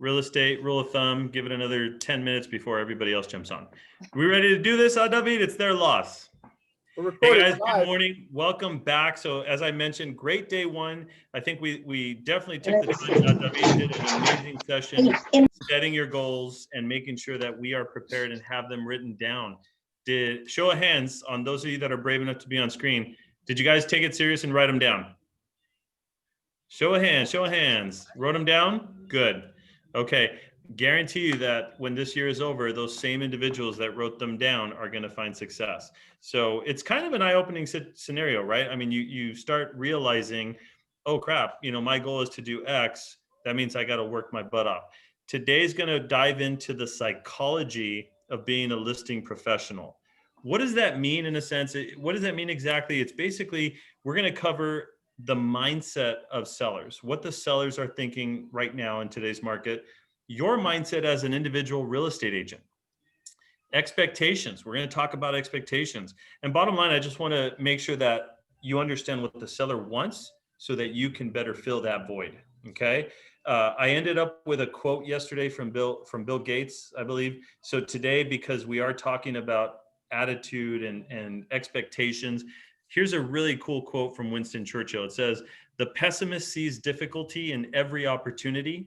Real estate, rule of thumb, give it another 10 minutes before everybody else jumps on. We ready to do this, David? It's their loss. Hey guys, good morning. Welcome back. So as I mentioned, great day one. I think we definitely took the time. David did an amazing session, setting your goals and making sure that we are prepared and have them written down. Show of hands on those of you that are brave enough to be on screen. Did you guys take it serious and write them down? Show of hands. Wrote them down? Good. Okay. Guarantee you that when this year is over, those same individuals that wrote them down are going to find success. So it's kind of an eye-opening scenario, right? I mean, you start realizing, oh crap, my goal is to do X. That means I got to work my butt off. Today's going to dive into the psychology of being a listing professional. What does that mean in a sense? What does that mean exactly? It's basically, we're going to cover the mindset of sellers, what the sellers are thinking right now in today's market, your mindset as an individual real estate agent, expectations. We're going to talk about expectations. And bottom line, I just want to make sure that you understand what the seller wants so that you can better fill that void. Okay. I ended up with a quote yesterday from Bill Gates, I believe. So today, because we are talking about attitude and expectations, here's a really cool quote from Winston Churchill. It says, "The pessimist sees difficulty in every opportunity.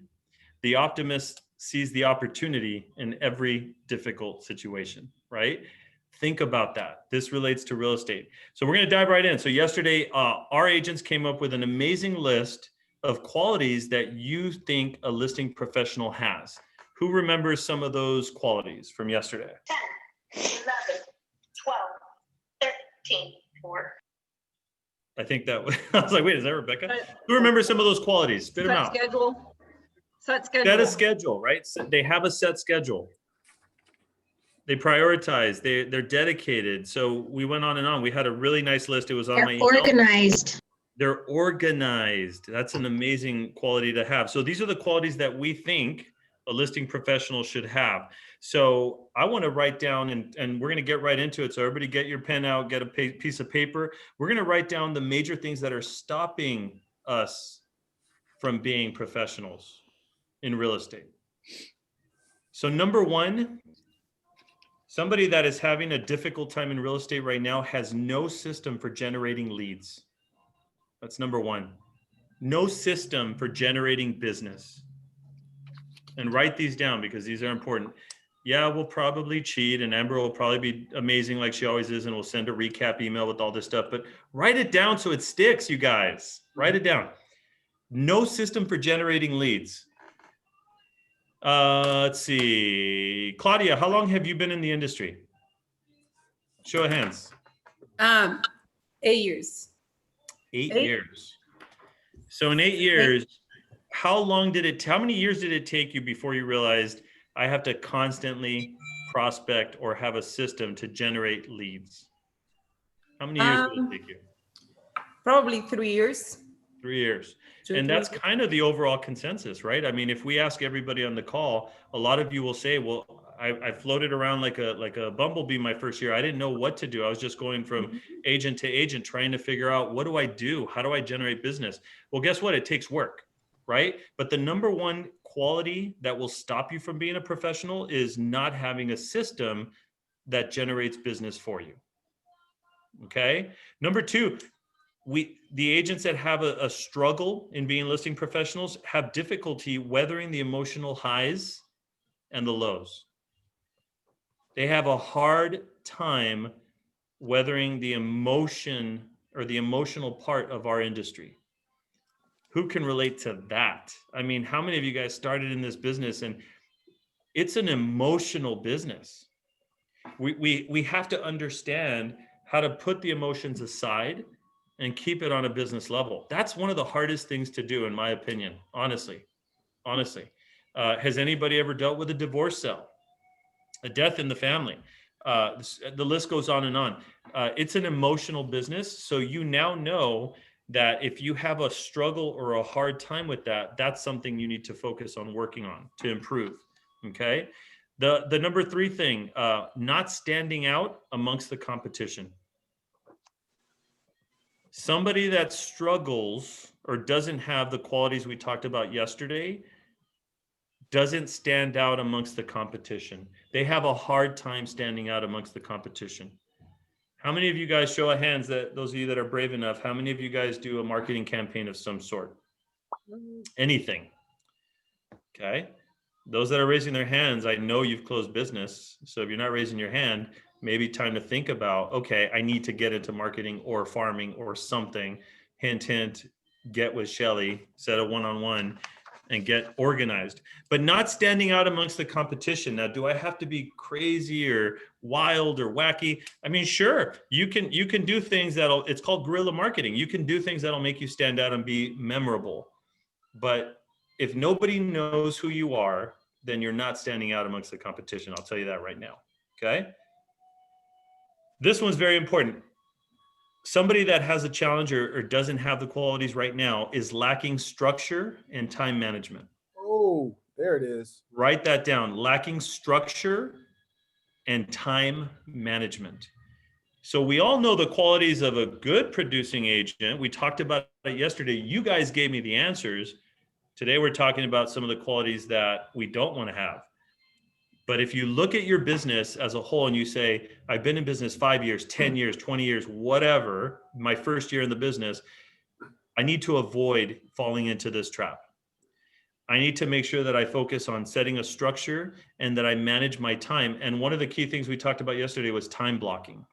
The optimist sees the opportunity in every difficult situation," right? Think about that. This relates to real estate. So we're going to dive right in. So yesterday, our agents came up with an amazing list of qualities that you think a listing professional has. Who remembers some of those qualities from yesterday? 10, 11, 12, 13, 4. I think that I was like, wait, is that Rebecca? Who remembers some of those qualities? Spit them out. Set a schedule, right? So they have a set schedule. They prioritize. They're dedicated. So we went on and on. We had a really nice list. It was on my email. Organized. They're organized. That's an amazing quality to have. So these are the qualities that we think a listing professional should have. So I want to write down, and we're going to get right into it. So everybody get your pen out, get a piece of paper. We're going to write down the major things that are stopping us from being professionals in real estate. So number one, somebody that is having a difficult time in real estate right now has no system for generating leads. That's number one. No system for generating business. And write these down because these are important. Yeah, we'll probably cheat, and Amber will probably be amazing like she always is, and we'll send a recap email with all this stuff, but write it down so it sticks, you guys. Write it down. No system for generating leads. Let's see. Claudia, how long have you been in the industry? Show of hands. 8 years. 8 years. So in 8 years, how many years did it take you before you realized I have to constantly prospect or have a system to generate leads? How many years did it take you? Probably 3 years. 3 years. And that's kind of the overall consensus, right? I mean, if we ask everybody on the call, a lot of you will say, well, I floated around like a bumblebee my first year. I didn't know what to do. I was just going from agent to agent, trying to figure out, what do I do? How do I generate business? Well, guess what? It takes work, right? But the number one quality that will stop you from being a professional is not having a system that generates business for you. Okay. Number two, the agents that have a struggle in being listing professionals have difficulty weathering the emotional highs and the lows. They have a hard time weathering the emotion or the emotional part of our industry. Who can relate to that? I mean, how many of you guys started in this business and it's an emotional business? We have to understand how to put the emotions aside and keep it on a business level. That's one of the hardest things to do, in my opinion, honestly. Has anybody ever dealt with a divorce sale, a death in the family? The list goes on and on. It's an emotional business. So you now know that if you have a struggle or a hard time with that, that's something you need to focus on working on to improve, okay? The number three thing, not standing out amongst the competition. Somebody that struggles or doesn't have the qualities we talked about yesterday doesn't stand out amongst the competition. They have a hard time standing out amongst the competition. How many of you guys, show of hands, that those of you that are brave enough, how many of you guys do a marketing campaign of some sort? Anything. Okay. Those that are raising their hands, I know you've closed business. So if you're not raising your hand, maybe time to think about, okay, I need to get into marketing or farming or something. Hint, hint, get with Shelly, set a one-on-one and get organized, but not standing out amongst the competition. Now, do I have to be crazy or wild or wacky? I mean, sure, you can do things it's called guerrilla marketing. You can do things that'll make you stand out and be memorable. But if nobody knows who you are, then you're not standing out amongst the competition. I'll tell you that right now. Okay. This one's very important. Somebody that has a challenge or doesn't have the qualities right now is lacking structure and time management. Oh, there it is. Write that down. Lacking structure and time management. So we all know the qualities of a good producing agent. We talked about it yesterday. You guys gave me the answers. Today, we're talking about some of the qualities that we don't want to have. But if you look at your business as a whole and you say, I've been in business 5 years, 10 years, 20 years, whatever, my first year in the business, I need to avoid falling into this trap. I need to make sure that I focus on setting a structure and that I manage my time. And one of the key things we talked about yesterday was time blocking.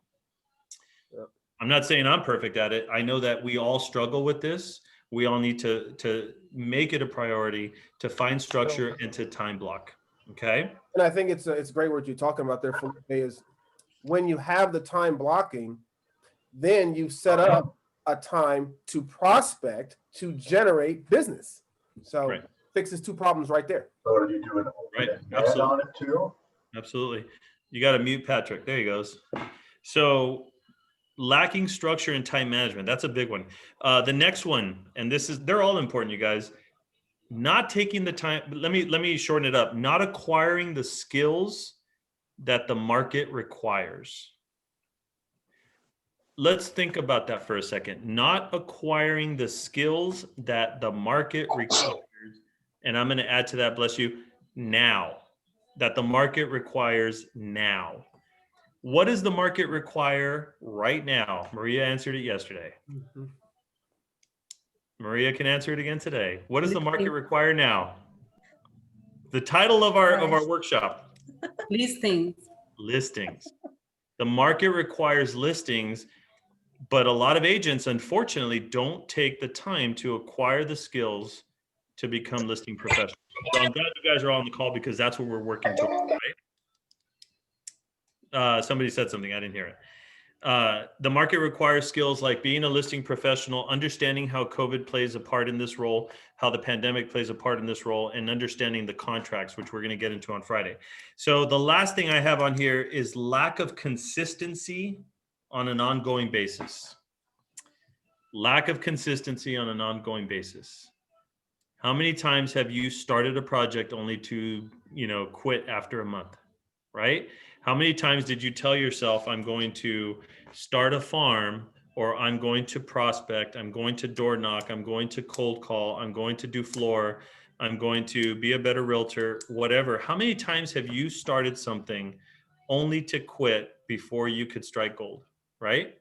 Yep. I'm not saying I'm perfect at it. I know that we all struggle with this. We all need to make it a priority to find structure and to time block. Okay. And I think it's great what you're talking about there, Felipe, is when you have the time blocking, then you set up a time to prospect to generate business. So right. Fixes two problems right there. So are you doing right? Absolutely. On it too? Absolutely. You got to mute Patrick. There he goes. So lacking structure and time management. That's a big one. The next one, and they're all important, you guys. Not taking the time. Let me shorten it up. Not acquiring the skills that the market requires. Let's think about that for a second. Not acquiring the skills that the market requires. And I'm going to add to that, bless you, now. That the market requires now. What does the market require right now? Maria answered it yesterday. Mm-hmm. Maria can answer it again today. What does the market require now? The title of our workshop. Listings. Listings. The market requires listings, but a lot of agents, unfortunately, don't take the time to acquire the skills to become listing professionals. So I'm glad you guys are all on the call because that's what we're working towards, right? Somebody said something, I didn't hear it. The market requires skills like being a listing professional, understanding how COVID plays a part in this role, how the pandemic plays a part in this role, and understanding the contracts, which we're going to get into on Friday. So the last thing I have on here is lack of consistency on an ongoing basis. Lack of consistency on an ongoing basis. How many times have you started a project only to, quit after a month, right? How many times did you tell yourself, I'm going to start a farm, or I'm going to prospect, I'm going to door knock, I'm going to cold call, I'm going to do floor, I'm going to be a better realtor, whatever. How many times have you started something only to quit before you could strike gold, right?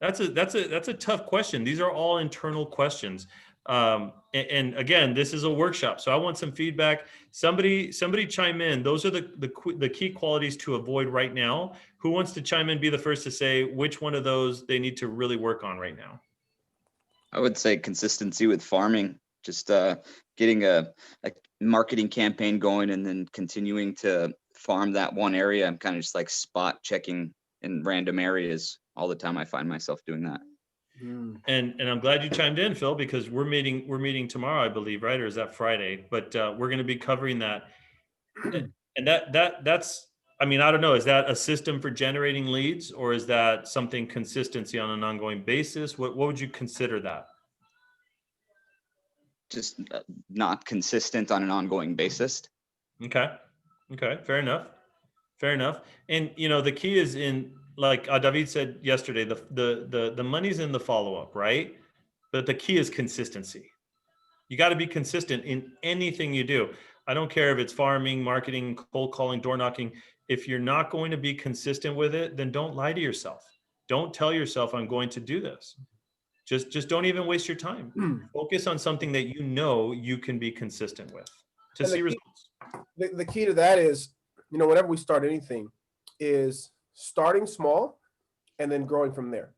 That's a tough question. These are all internal questions. And again, this is a workshop, so I want some feedback. Somebody chime in. Those are the key qualities to avoid right now. Who wants to chime in? Be the first to say which one of those they need to really work on right now. I would say consistency with farming. Just getting a marketing campaign going and then continuing to farm that one area. I'm kind of just like spot checking in random areas all the time. I find myself doing that. And I'm glad you chimed in, Phil, because we're meeting tomorrow, I believe, right? Or is that Friday? But we're going to be covering that. And that's, I mean, I don't know, is that a system for generating leads, or is that something consistency on an ongoing basis? What would you consider that? Just not consistent on an ongoing basis. Okay. Fair enough. And the key is in, like David said yesterday, the money's in the follow-up, right? But the key is consistency. You got to be consistent in anything you do. I don't care if it's farming, marketing, cold calling, door knocking. If you're not going to be consistent with it, then don't lie to yourself. Don't tell yourself I'm going to do this. Just don't even waste your time. Focus on something that you know you can be consistent with to see results. The key to that is, whenever we start anything, is starting small and then growing from there.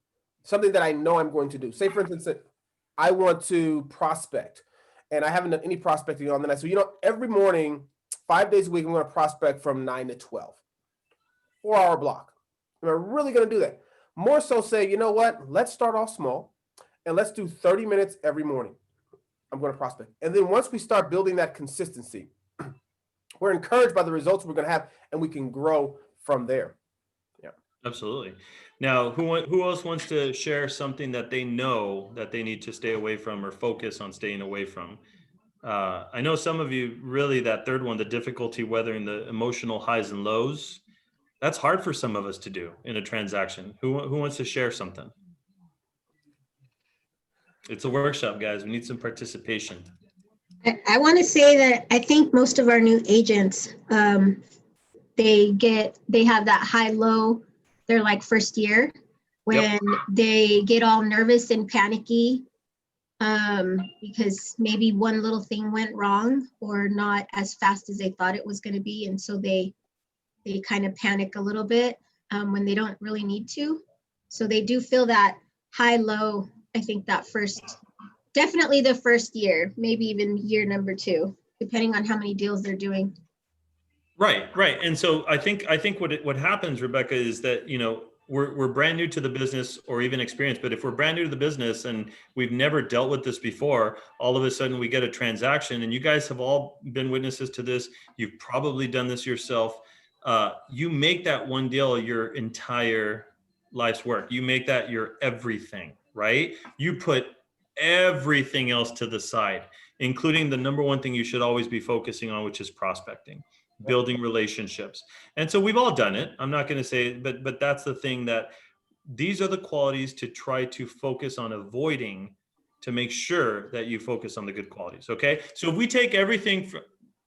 Something that I know I'm going to do. Say, for instance, that I want to prospect and I haven't done any prospecting on the night. So, every morning, 5 days a week, I'm going to prospect from 9 to 12, 4-hour block. Am I really going to do that? More so say, you know what? Let's start off small and let's do 30 minutes every morning. I'm going to prospect. And then once we start building that consistency, we're encouraged by the results we're going to have, and we can grow from there. Yeah, absolutely. Now, who else wants to share something that they know that they need to stay away from or focus on staying away from? I know some of you really, that third one, the difficulty weathering the emotional highs and lows, that's hard for some of us to do in a transaction. Who wants to share something? It's a workshop, guys. We need some participation. I want to say that I think most of our new agents, they have that high-low, they're like first year, when they get all nervous and panicky because maybe one little thing went wrong or not as fast as they thought it was going to be. And so they kind of panic a little bit when they don't really need to. So they do feel that high-low, I think that definitely the first year, maybe even year number 2, depending on how many deals they're doing. Right. And so I think what happens, Rebecca, is that, we're brand new to the business or even experienced, but if we're brand new to the business and we've never dealt with this before, all of a sudden we get a transaction, and you guys have all been witnesses to this. You've probably done this yourself. You make that one deal your entire life's work. You make that your everything, right? You put everything else to the side, including the number one thing you should always be focusing on, which is prospecting, building relationships. And so we've all done it. I'm not going to say, but that's the thing, that these are the qualities to try to focus on avoiding, to make sure that you focus on the good qualities. Okay. So if we take everything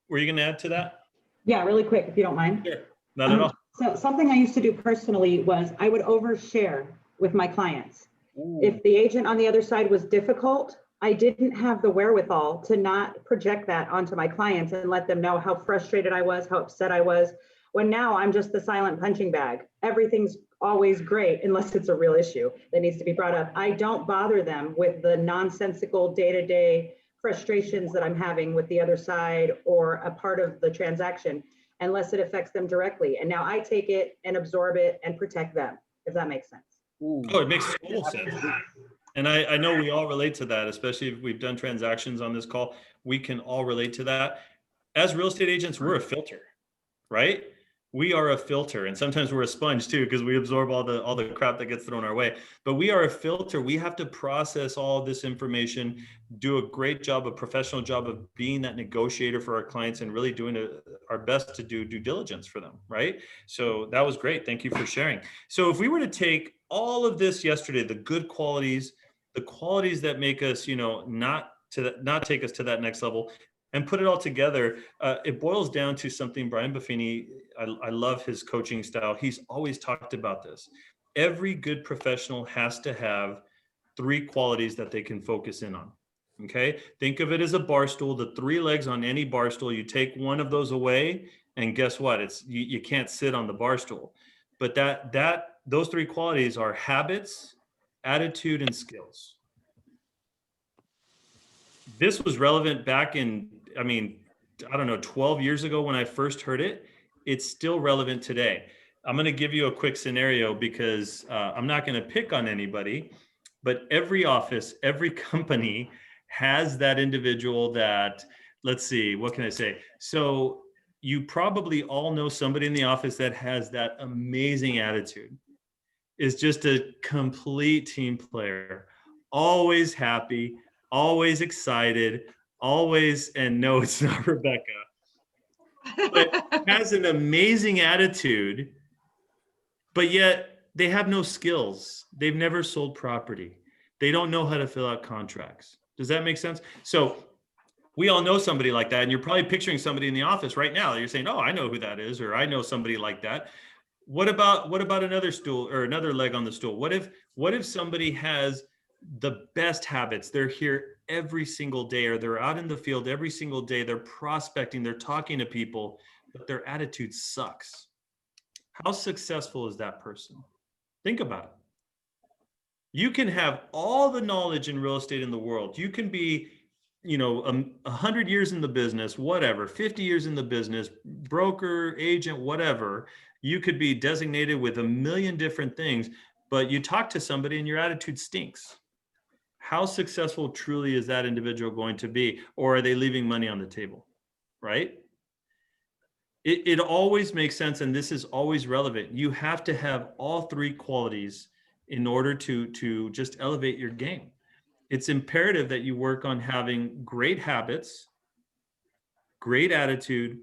were you going to add to that? Yeah, really quick, if you don't mind. Sure. Not at all. So something I used to do personally was I would overshare with my clients. Ooh. If the agent on the other side was difficult, I didn't have the wherewithal to not project that onto my clients and let them know how frustrated I was, how upset I was. When now I'm just the silent punching bag. Everything's always great unless it's a real issue that needs to be brought up. I don't bother them with the nonsensical day-to-day frustrations that I'm having with the other side or a part of the transaction, unless it affects them directly. And now I take it and absorb it and protect them, if that makes sense. Ooh. Oh, it makes total sense. And I know we all relate to that, especially if we've done transactions on this call. We can all relate to that. As real estate agents, we're a filter, right? We are a filter, and sometimes we're a sponge too, because we absorb all the crap that gets thrown our way. But we are a filter. We have to process all of this information, do a great job, a professional job of being that negotiator for our clients, and really doing our best to do due diligence for them, right? So that was great. Thank you for sharing. So if we were to take all of this yesterday, the good qualities, the qualities that make us, not take us to that next level, and put it all together, it boils down to something Brian Buffini, I love his coaching style. He's always talked about this. Every good professional has to have 3 qualities that they can focus in on. Okay. Think of it as a bar stool, the 3 legs on any bar stool. You take one of those away, and guess what? You can't sit on the bar stool. But those 3 qualities are habits, attitude, and skills. This was relevant back in, 12 years ago when I first heard it. It's still relevant today. I'm going to give you a quick scenario because I'm not going to pick on anybody, but every office, every company has that individual that, let's see, what can I say? So you probably all know somebody in the office that has that amazing attitude, is just a complete team player, always happy, always excited, always, and no, it's not Rebecca, but has an amazing attitude, but yet they have no skills. They've never sold property. They don't know how to fill out contracts. Does that make sense? So We all know somebody like that, and you're probably picturing somebody in the office right now. You're saying, "Oh, I know who that is," or "I know somebody like that." What about another stool or another leg on the stool? What if somebody has the best habits? They're here every single day, or they're out in the field every single day. They're prospecting, they're talking to people, but their attitude sucks. How successful is that person? Think about it. You can have all the knowledge in real estate in the world. You can be, 100 years in the business, whatever, 50 years in the business, broker, agent, whatever. You could be designated with a million different things, but you talk to somebody and your attitude stinks. How successful truly is that individual going to be? Or are they leaving money on the table, right? It always makes sense, and this is always relevant. You have to have all three qualities in order to just elevate your game. It's imperative that you work on having great habits, great attitude,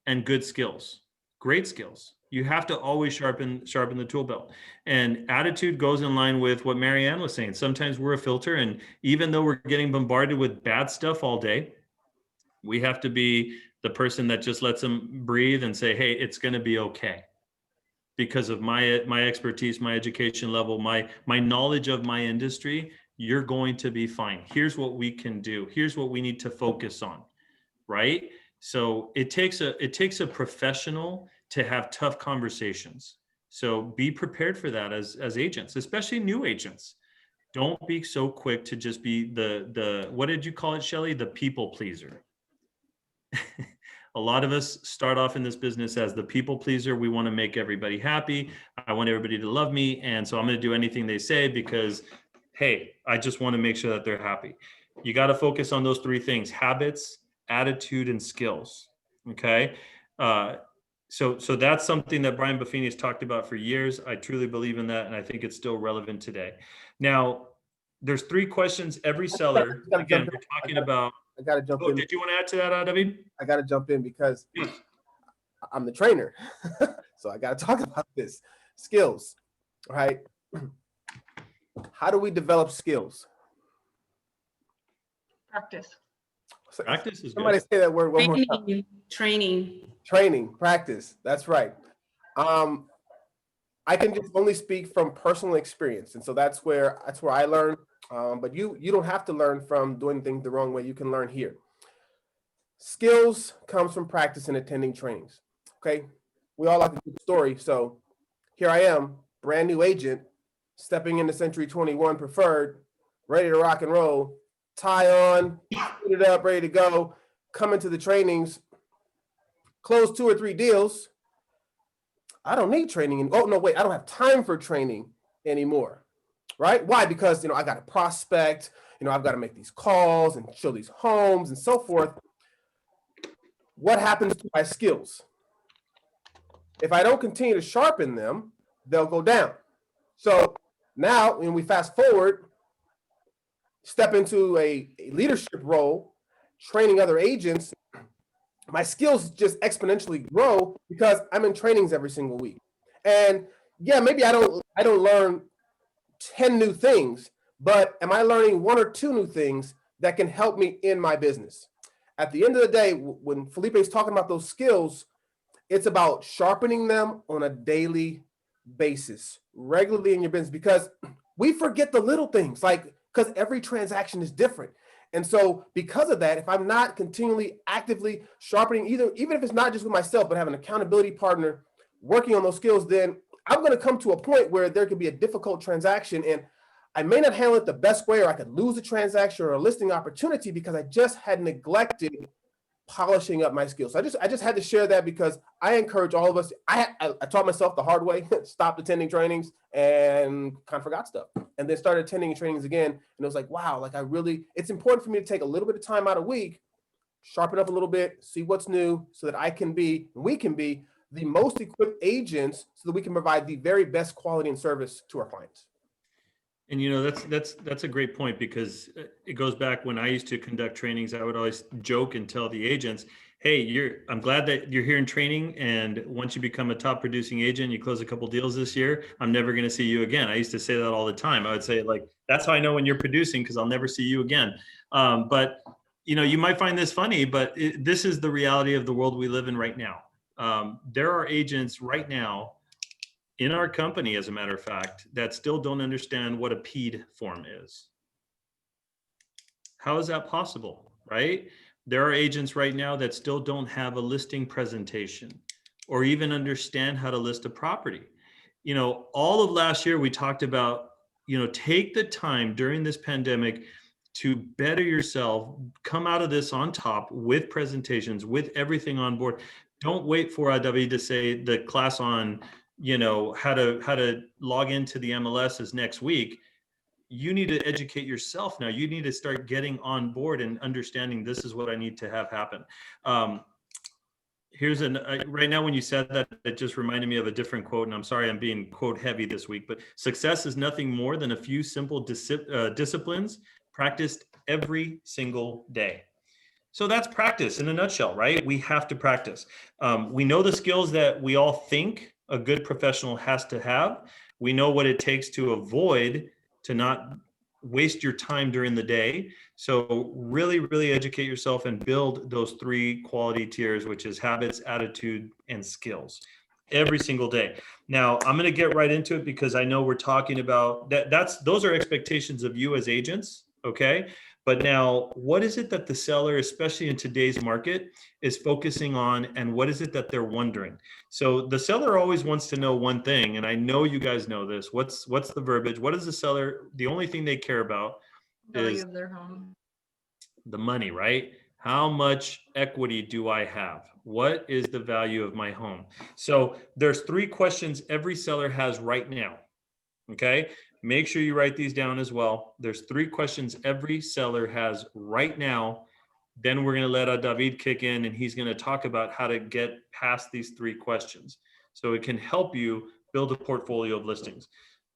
and good skills, great skills. You have to always sharpen the tool belt. And attitude goes in line with what Marianne was saying. Sometimes we're a filter, and even though we're getting bombarded with bad stuff all day, we have to be the person that just lets them breathe and say, hey, it's going to be okay. Because of my expertise, my education level, my knowledge of my industry, you're going to be fine. Here's what we can do. Here's what we need to focus on, right? So it takes a professional to have tough conversations. So be prepared for that as agents, especially new agents. Don't be so quick to just be the what did you call it, Shelley? The people pleaser. A lot of us start off in this business as the people pleaser. We want to make everybody happy. I want everybody to love me. And so I'm going to do anything they say because, hey, I just want to make sure that they're happy. You got to focus on those three things: habits, attitude, and skills. Okay. So that's something that Brian Buffini has talked about for years. I truly believe in that. And I think it's still relevant today. Now, there's three questions every seller. Again, we're talking about. I got to jump in. Did you want to add to that, David? I got to jump in because I'm the trainer. So I got to talk about this. Skills, right? How do we develop skills? Practice. Practice is Somebody good. say that word one more time. Training. Practice. That's right. I can just only speak from personal experience. And so that's where I learned. But you don't have to learn from doing things the wrong way. You can learn here. Skills comes from practice and attending trainings. Okay. We all like a good story. So here I am, brand new agent, stepping into Century 21 Preferred, ready to rock and roll, tie on, suited up, ready to go, come into the trainings, close 2 or 3 deals. I don't need training. Oh, no, wait, I don't have time for training anymore. Right? Why? Because, I got to prospect, I've got to make these calls and show these homes and so forth. What happens to my skills? If I don't continue to sharpen them, they'll go down. So now when we fast forward, step into a leadership role, training other agents, my skills just exponentially grow because I'm in trainings every single week. And yeah, maybe I don't learn 10 new things, but am I learning 1 or 2 new things that can help me in my business? At the end of the day, when Felipe is talking about those skills, it's about sharpening them on a daily basis, regularly in your business, because we forget the little things, because every transaction is different. And so because of that, if I'm not continually actively sharpening, even if it's not just with myself, but have an accountability partner working on those skills, then I'm going to come to a point where there could be a difficult transaction and I may not handle it the best way, or I could lose a transaction or a listing opportunity because I just had neglected polishing up my skills. So I just had to share that because I encourage all of us. I taught myself the hard way, stopped attending trainings and kind of forgot stuff, and then started attending trainings again. And it was like, wow, it's important for me to take a little bit of time out a week, sharpen up a little bit, see what's new so that we can be the most equipped agents so that we can provide the very best quality and service to our clients. And that's a great point, because it goes back when I used to conduct trainings. I would always joke and tell the agents, hey, I'm glad that you're here in training, and once you become a top producing agent, you close a couple deals this year, I'm never going to see you again. I used to say that all the time. I would say, that's how I know when you're producing, because I'll never see you again. But you might find this funny, but this is the reality of the world we live in right now. There are agents right now in our company, as a matter of fact, that still don't understand what a PED form is. How is that possible, right? There are agents right now that still don't have a listing presentation or even understand how to list a property. All of last year we talked about, take the time during this pandemic to better yourself, come out of this on top with presentations, with everything on board. Don't wait for David to say the class on, how to log into the MLS is next week. You need to educate yourself now. You need to start getting on board and understanding this is what I need to have happen. Here's right now when you said that, it just reminded me of a different quote, and I'm sorry I'm being quote heavy this week, but success is nothing more than a few simple disciplines practiced every single day. So that's practice in a nutshell, right? We have to practice. We know the skills that we all think a good professional has to have. We know what it takes to avoid, to not waste your time during the day. So really, really educate yourself and build those 3 quality tiers, which is habits, attitude, and skills every single day. Now, I'm going to get right into it because I know we're talking about those are expectations of you as agents. Okay. But now, what is it that the seller, especially in today's market, is focusing on, and what is it that they're wondering? So the seller always wants to know one thing, and I know you guys know this. What's the verbiage? What is the seller? The only thing they care about is their home. the money, right? How much equity do I have? What is the value of my home? So there's 3 questions every seller has right now. Okay. Make sure you write these down as well. There's 3 questions every seller has right now. Then we're going to let David kick in, and he's going to talk about how to get past these 3 questions so it can help you build a portfolio of listings.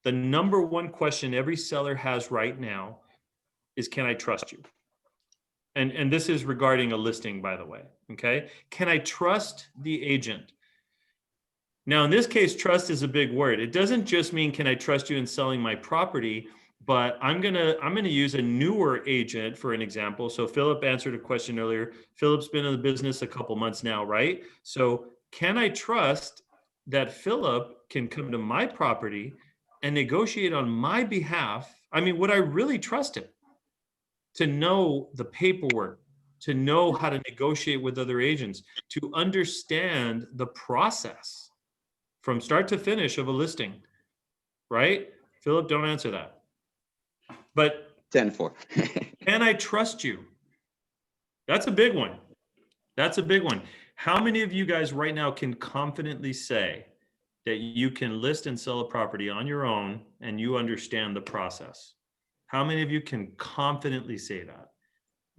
The number 1 question every seller has right now is, can I trust you? And this is regarding a listing, by the way. Okay. Can I trust the agent? Now, in this case, trust is a big word. It doesn't just mean, can I trust you in selling my property, but I'm gonna use a newer agent for an example. So Philip answered a question earlier. Philip's been in the business a couple months now, right? So can I trust that Philip can come to my property and negotiate on my behalf? I mean, would I really trust him to know the paperwork, to know how to negotiate with other agents, to understand the process from start to finish of a listing, right? Philip, don't answer that. But 10-4. Can I trust you? That's a big one. That's a big one. How many of you guys right now can confidently say that you can list and sell a property on your own and you understand the process? How many of you can confidently say that?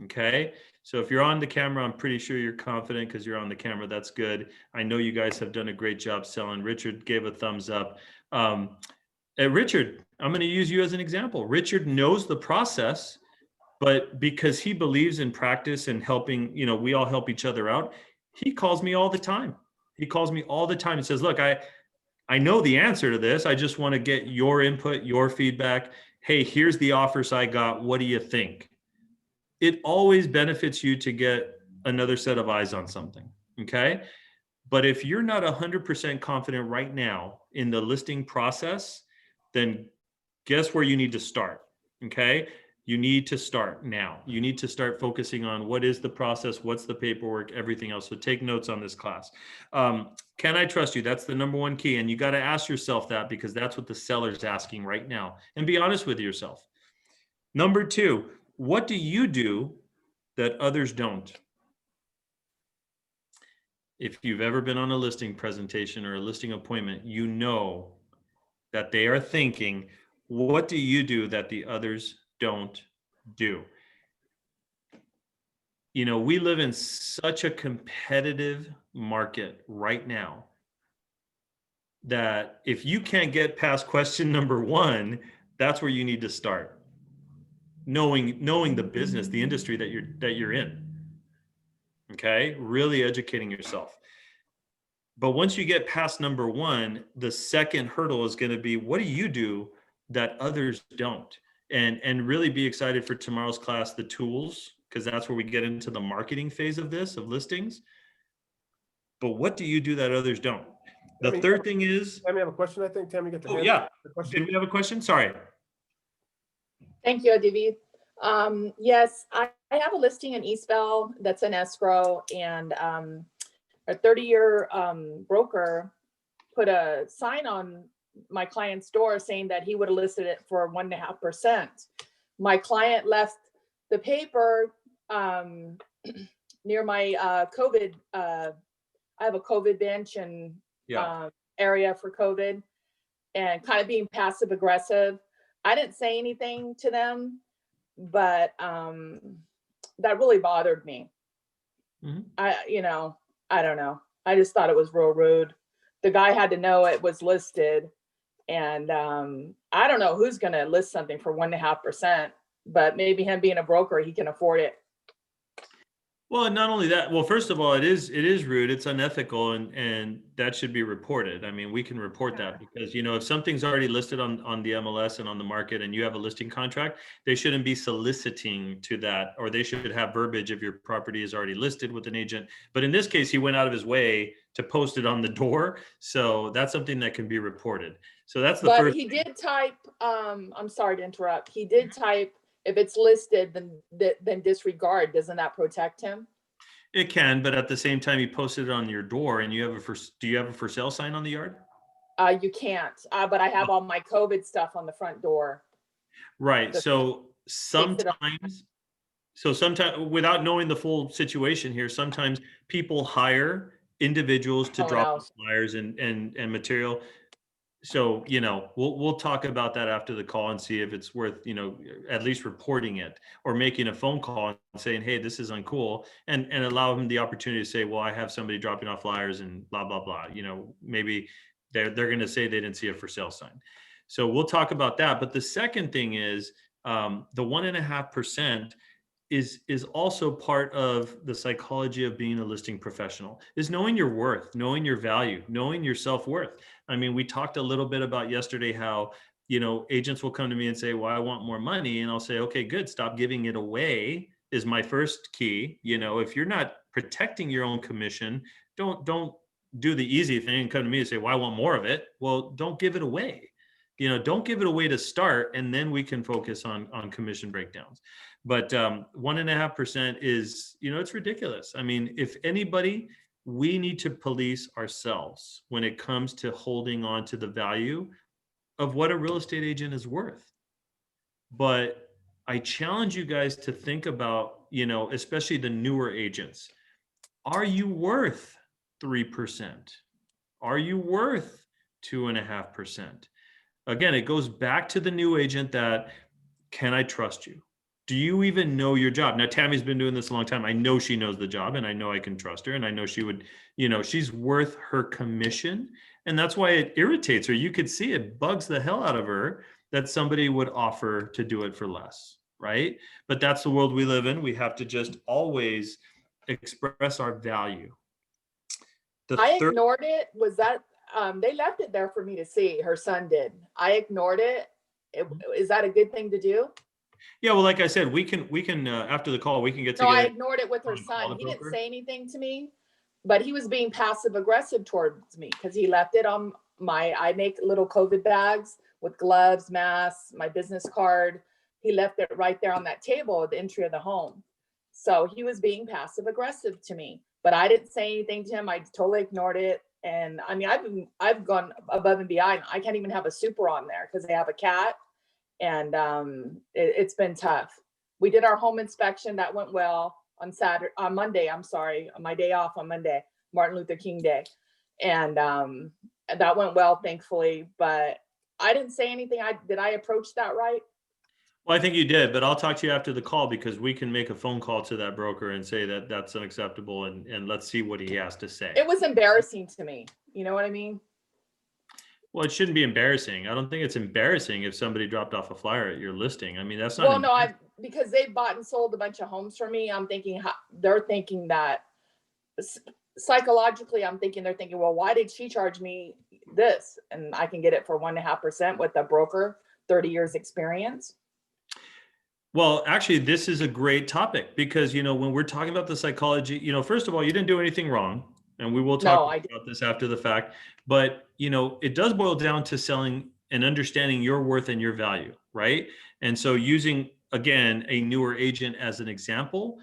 Okay. So if you're on the camera, I'm pretty sure you're confident because you're on the camera. That's good. I know you guys have done a great job selling. Richard gave a thumbs up. Richard, I'm going to use you as an example. Richard knows the process, but because he believes in practice and helping, we all help each other out. He calls me all the time. He calls me all the time and says, look, I know the answer to this. I just want to get your input, your feedback. Hey, here's the offers I got. What do you think? It always benefits you to get another set of eyes on something, okay? But if you're not 100% confident right now in the listing process, then guess where you need to start, okay? You need to start now. You need to start focusing on what is the process, what's the paperwork, everything else. So take notes on this class. Can I trust you? That's the number 1 key. And you got to ask yourself that because that's what the seller's asking right now. And be honest with yourself. Number 2, what do you do that others don't? If you've ever been on a listing presentation or a listing appointment, you know that they are thinking, what do you do that the others don't do? We live in such a competitive market right now that if you can't get past question number 1, that's where you need to start. Knowing the business, the industry that you're in. Okay, really educating yourself. But once you get past number 1, the second hurdle is going to be, what do you do that others don't? And really be excited for tomorrow's class, the tools, because that's where we get into the marketing phase of this, of listings. But what do you do that others don't? The third thing is, Tammy, I have a question. I think Tammy, get the oh hand. yeah, The question. did we have a question? Sorry. Thank you, Adivi. Yes, I have a listing in Eastvale that's an escrow, and a 30-year broker put a sign on my client's door saying that he would have listed it for 1.5%. My client left the paper near my COVID. I have a COVID bench and area for COVID, and kind of being passive aggressive. I didn't say anything to them, but that really bothered me. Mm-hmm. I don't know. I just thought it was real rude. The guy had to know it was listed, and I don't know who's going to list something for 1.5%, but maybe him being a broker, he can afford it. Well, not only that, well, first of all, it is rude, it's unethical, and that should be reported. I mean, we can report that because, if something's already listed on the MLS and on the market and you have a listing contract, they shouldn't be soliciting to that, or they should have verbiage if your property is already listed with an agent. But in this case, he went out of his way to post it on the door. So that's something that can be reported. So that's the first. But he did type, I'm sorry to interrupt. He did type, if it's listed, then disregard. Doesn't that protect him? It can, but at the same time, you posted it on your door, and do you have a for sale sign on the yard? You can't, but I have all my COVID stuff on the front door. Right. So sometimes, without knowing the full situation here, sometimes people hire individuals to drop flyers and material. So, we'll talk about that after the call and see if it's worth, at least reporting it or making a phone call and saying, hey, this is uncool, and allow them the opportunity to say, well, I have somebody dropping off flyers and blah, blah, blah. Maybe they're going to say they didn't see a for sale sign. So we'll talk about that. But the second thing is the 1.5% is also part of the psychology of being a listing professional, is knowing your worth, knowing your value, knowing your self-worth. I mean, we talked a little bit about yesterday how, agents will come to me and say, well, I want more money. And I'll say, okay, good. Stop giving it away is my first key. If you're not protecting your own commission, don't do the easy thing and come to me and say, well, I want more of it. Well, don't give it away. Don't give it away to start, and then we can focus on commission breakdowns. But 1.5% is, it's ridiculous. I mean, if anybody, we need to police ourselves when it comes to holding on to the value of what a real estate agent is worth. But I challenge you guys to think about, especially the newer agents. Are you worth 3%? Are you worth 2.5%? Again, it goes back to the new agent that, can I trust you? Do you even know your job? Now, Tammy's been doing this a long time. I know she knows the job, and I know I can trust her, and I know she would, she's worth her commission. And that's why it irritates her. You could see it bugs the hell out of her that somebody would offer to do it for less, right? But that's the world we live in. We have to just always express our value. I ignored it. Was that, they left it there for me to see. Her son did. I ignored it. Is that a good thing to do? Yeah, well, like I said, we can after the call, we can get together. No, I ignored it with her son. He didn't say anything to me, but he was being passive aggressive towards me because he left it on I make little COVID bags with gloves, masks, my business card. He left it right there on that table at the entry of the home. So he was being passive aggressive to me, but I didn't say anything to him. I totally ignored it. And I mean, I've gone above and beyond. I can't even have a super on there because they have a cat. And it's been tough. We did our home inspection. That went well on Monday. I'm sorry, on my day off on Monday, Martin Luther King Day. And that went well, thankfully, but I didn't say anything. Did I approach that right? Well, I think you did, but I'll talk to you after the call because we can make a phone call to that broker and say that that's unacceptable, and let's see what he has to say. It was embarrassing to me. You know what I mean? Well, it shouldn't be embarrassing. I don't think it's embarrassing if somebody dropped off a flyer at your listing. I mean, that's not. Well, no, because they bought and sold a bunch of homes for me. I'm thinking they're thinking that psychologically, they're thinking, well, why did she charge me this? And I can get it for 1.5% with a broker, 30 years experience. Well, actually, this is a great topic because, when we're talking about the psychology, first of all, you didn't do anything wrong. And we will talk No, I about this after the fact. But, it does boil down to selling and understanding your worth and your value, right? And so using, again, a newer agent as an example,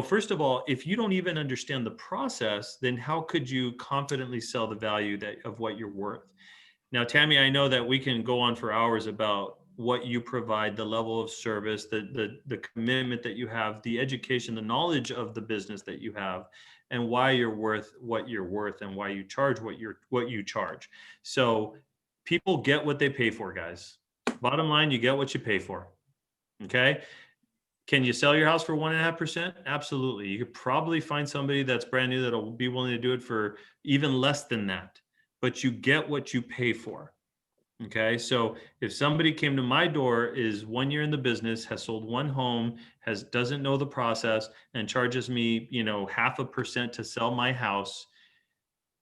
first of all, if you don't even understand the process, then how could you confidently sell the value of what you're worth? Now, Tammy, I know that we can go on for hours about what you provide, the level of service, the commitment that you have, the education, the knowledge of the business that you have, and why you're worth what you're worth and why you charge what you charge. So people get what they pay for, guys. Bottom line, you get what you pay for. Okay. Can you sell your house for 1.5%? Absolutely. You could probably find somebody that's brand new that'll be willing to do it for even less than that, but you get what you pay for. Okay. So if somebody came to my door, is 1 year in the business, has sold one home, doesn't know the process, and charges me, 0.5% to sell my house,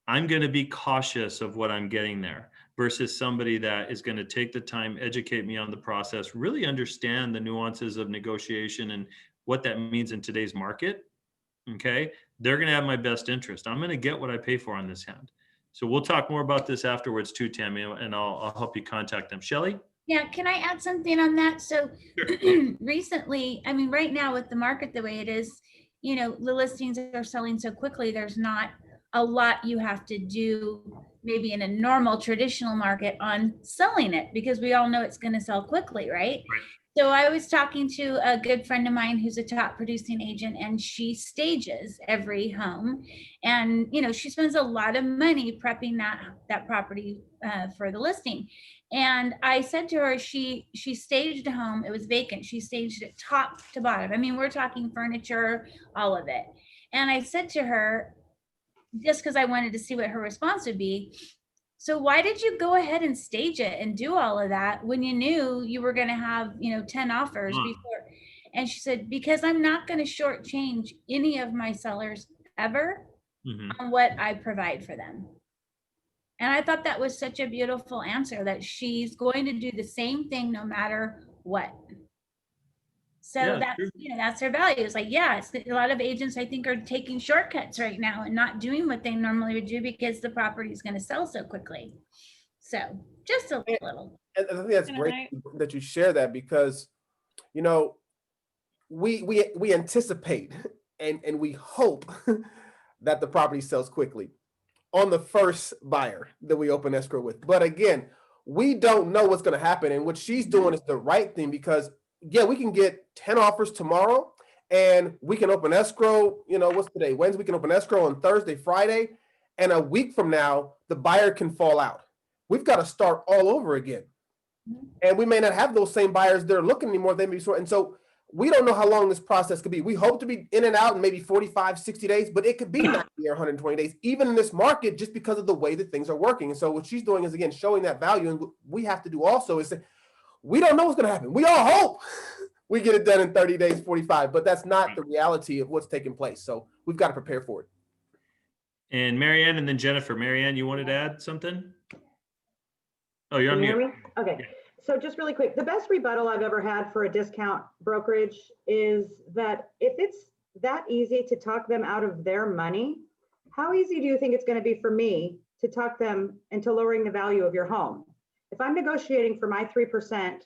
I'm going to be cautious of what I'm getting there versus somebody that is going to take the time, educate me on the process, really understand the nuances of negotiation and what that means in today's market. Okay. They're going to have my best interest. I'm going to get what I pay for on this hand. So we'll talk more about this afterwards too, Tammy, and I'll help you contact them. Shelley? Yeah, can I add something on that? So Sure. recently, I mean, right now with the market the way it is, the listings are selling so quickly, there's not a lot you have to do maybe in a normal traditional market on selling it because we all know it's going to sell quickly, right? Right. So I was talking to a good friend of mine who's a top producing agent, and she stages every home, and she spends a lot of money prepping that property for the listing. And I said to her, she staged a home. It was vacant. She staged it top to bottom. I mean, we're talking furniture, all of it. And I said to her, just because I wanted to see what her response would be, so why did you go ahead and stage it and do all of that when you knew you were going to have 10 offers before? And she said, because I'm not going to shortchange any of my sellers ever on what I provide for them. And I thought that was such a beautiful answer, that she's going to do the same thing no matter what. So Yeah, that's, true. that's their value. It's like, yeah, a lot of agents I think are taking shortcuts right now and not doing what they normally would do because the property is going to sell so quickly. So just a little. And I think that's great that you share that because, we anticipate and we hope that the property sells quickly on the first buyer that we open escrow with. But again, we don't know what's going to happen. And what she's doing is the right thing because, yeah, we can get 10 offers tomorrow and we can open escrow, what's today? Wednesday, we can open escrow on Thursday, Friday. And a week from now, the buyer can fall out. We've got to start all over again. And we may not have those same buyers that are looking anymore. They may be short. And so we don't know how long this process could be. We hope to be in and out in maybe 45, 60 days, but it could be 90 or 120 days, even in this market, just because of the way that things are working. And so what she's doing is, again, showing that value. And what we have to do also is say, we don't know what's going to happen. We all hope we get it done in 30 days, 45, but that's not the reality of what's taking place. So we've got to prepare for it. And Marianne and then Jennifer. Marianne, you wanted to add something? Oh, you're on mute. Okay. Yeah. So just really quick, the best rebuttal I've ever had for a discount brokerage is that if it's that easy to talk them out of their money, how easy do you think it's going to be for me to talk them into lowering the value of your home? If I'm negotiating for my 3%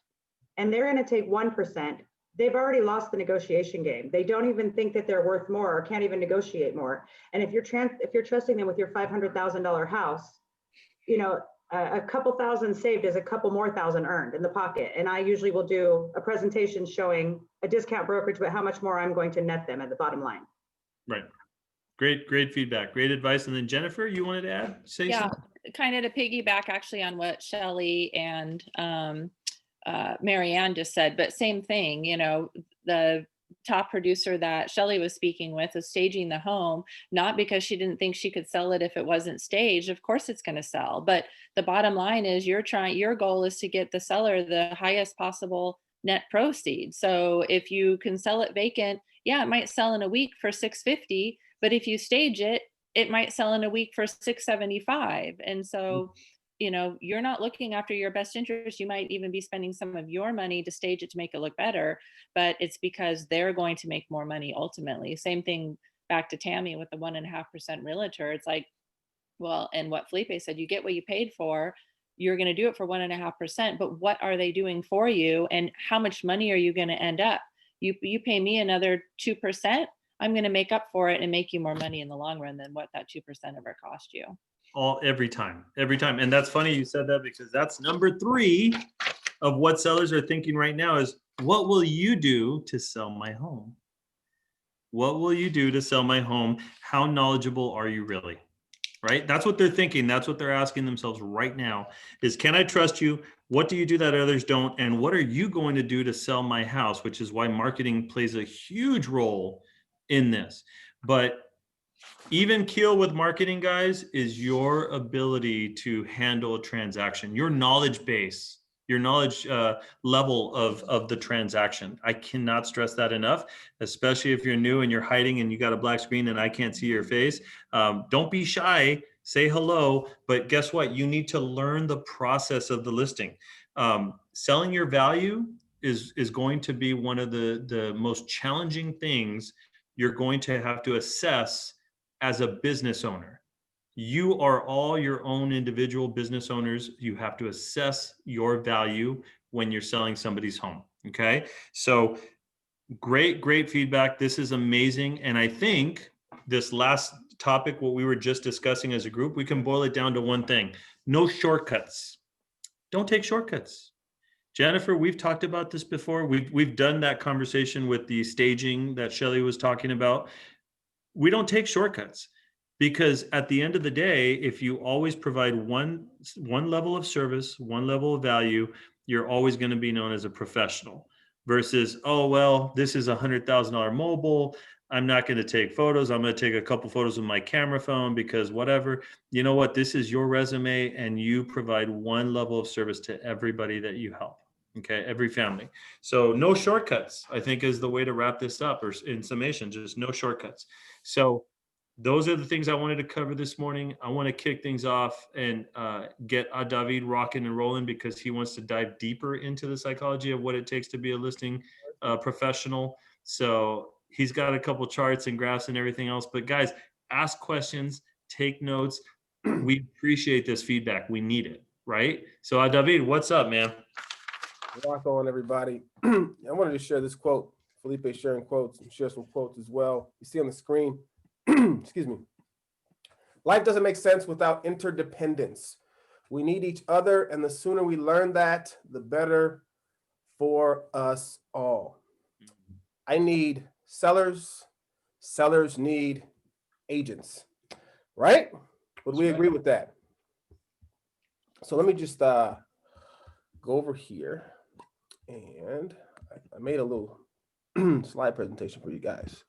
and they're going to take 1%, they've already lost the negotiation game. They don't even think that they're worth more or can't even negotiate more. And if you're trusting them with your $500,000 house, a couple thousand saved is a couple more thousand earned in the pocket. And I usually will do a presentation showing a discount brokerage, but how much more I'm going to net them at the bottom line. Right. Great feedback. Great advice. And then Jennifer, you wanted to add? Yeah, kind of to piggyback actually on what Shelley and Marianne just said, but same thing, the top producer that Shelley was speaking with was staging the home, not because she didn't think she could sell it if it wasn't staged. Of course it's going to sell. But the bottom line is your goal is to get the seller the highest possible net proceeds. So if you can sell it vacant, yeah, it might sell in a week for $650, but if you stage it, it might sell in a week for $675. And so you know, you're not looking after your best interest. You might even be spending some of your money to stage it to make it look better, but it's because they're going to make more money ultimately. Same thing back to Tammy with the 1.5% realtor. It's like, well, and what Felipe said, you get what you paid for. You're going to do it for 1.5%, but what are they doing for you? And how much money are you going to end up? You pay me another 2%. I'm going to make up for it and make you more money in the long run than what that 2% ever cost you. Every time. And that's funny you said that, because that's number 3 of what sellers are thinking right now is, what will you do to sell my home? What will you do to sell my home? How knowledgeable are you really? Right? That's what they're thinking. That's what they're asking themselves right now is, can I trust you? What do you do that others don't? And what are you going to do to sell my house? Which is why marketing plays a huge role in this. But even keel with marketing, guys, is your ability to handle a transaction, your knowledge base, your knowledge level of the transaction. I cannot stress that enough, especially if you're new and you're hiding and you got a black screen and I can't see your face. Don't be shy, say hello, but guess what? You need to learn the process of the listing. Selling your value is going to be one of the most challenging things you're going to have to assess as a business owner. You are all your own individual business owners. You have to assess your value when you're selling somebody's home. Okay. So great feedback. This is amazing. And I think this last topic, what we were just discussing as a group, we can boil it down to one thing: no shortcuts. Don't take shortcuts. Jennifer, we've talked about this before. We've done that conversation with the staging that Shelley was talking about. We don't take shortcuts, because at the end of the day, if you always provide one level of service, one level of value, you're always going to be known as a professional, versus, oh, well, this is $100,000 mobile. I'm not going to take photos. I'm going to take a couple photos with my camera phone because whatever. You know what? This is your resume, and you provide one level of service to everybody that you help. Okay, every family. So no shortcuts, I think, is the way to wrap this up, or in summation, just no shortcuts. So those are the things I wanted to cover this morning. I want to kick things off and get David rocking and rolling, because he wants to dive deeper into the psychology of what it takes to be a listing professional. So he's got a couple charts and graphs and everything else. But guys, ask questions, take notes. We appreciate this feedback. We need it, right? So David, what's up, man? Rock on, everybody. I wanted to share this quote. Felipe sharing quotes, and share some quotes as well. You see on the screen, excuse me. Life doesn't make sense without interdependence. We need each other, and the sooner we learn that, the better for us all. I need sellers. Sellers need agents, right? Would we agree with that? So let me just go over here, and I made a little slide presentation for you guys.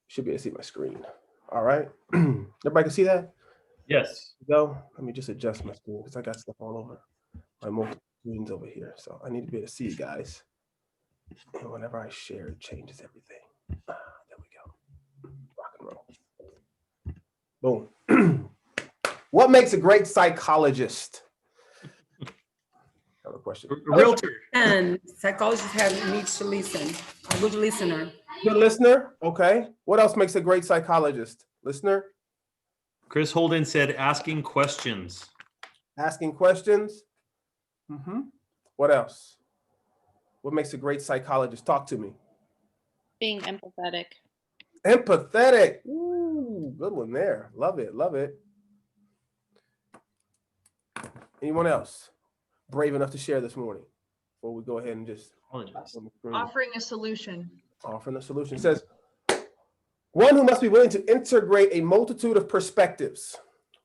Should be able to see my screen. All right. Everybody can see that? Yes. Go. Let me just adjust my screen because I got stuff all over my multiple screens over here. So I need to be able to see you guys. And whenever I share, it changes everything. There we go. Rock and roll. Boom. What makes a great psychologist? I have a question. Realtor. And psychologists needs to listen. A good listener. Good listener. Okay. What else makes a great psychologist? Listener. Chris Holden said asking questions. Asking questions. What else? What makes a great psychologist? Talk to me. Being empathetic. Empathetic. Ooh, good one there. Love it. Love it. Anyone else brave enough to share this morning before we go ahead and just offering a solution? Offering a solution. It says, one who must be willing to integrate a multitude of perspectives.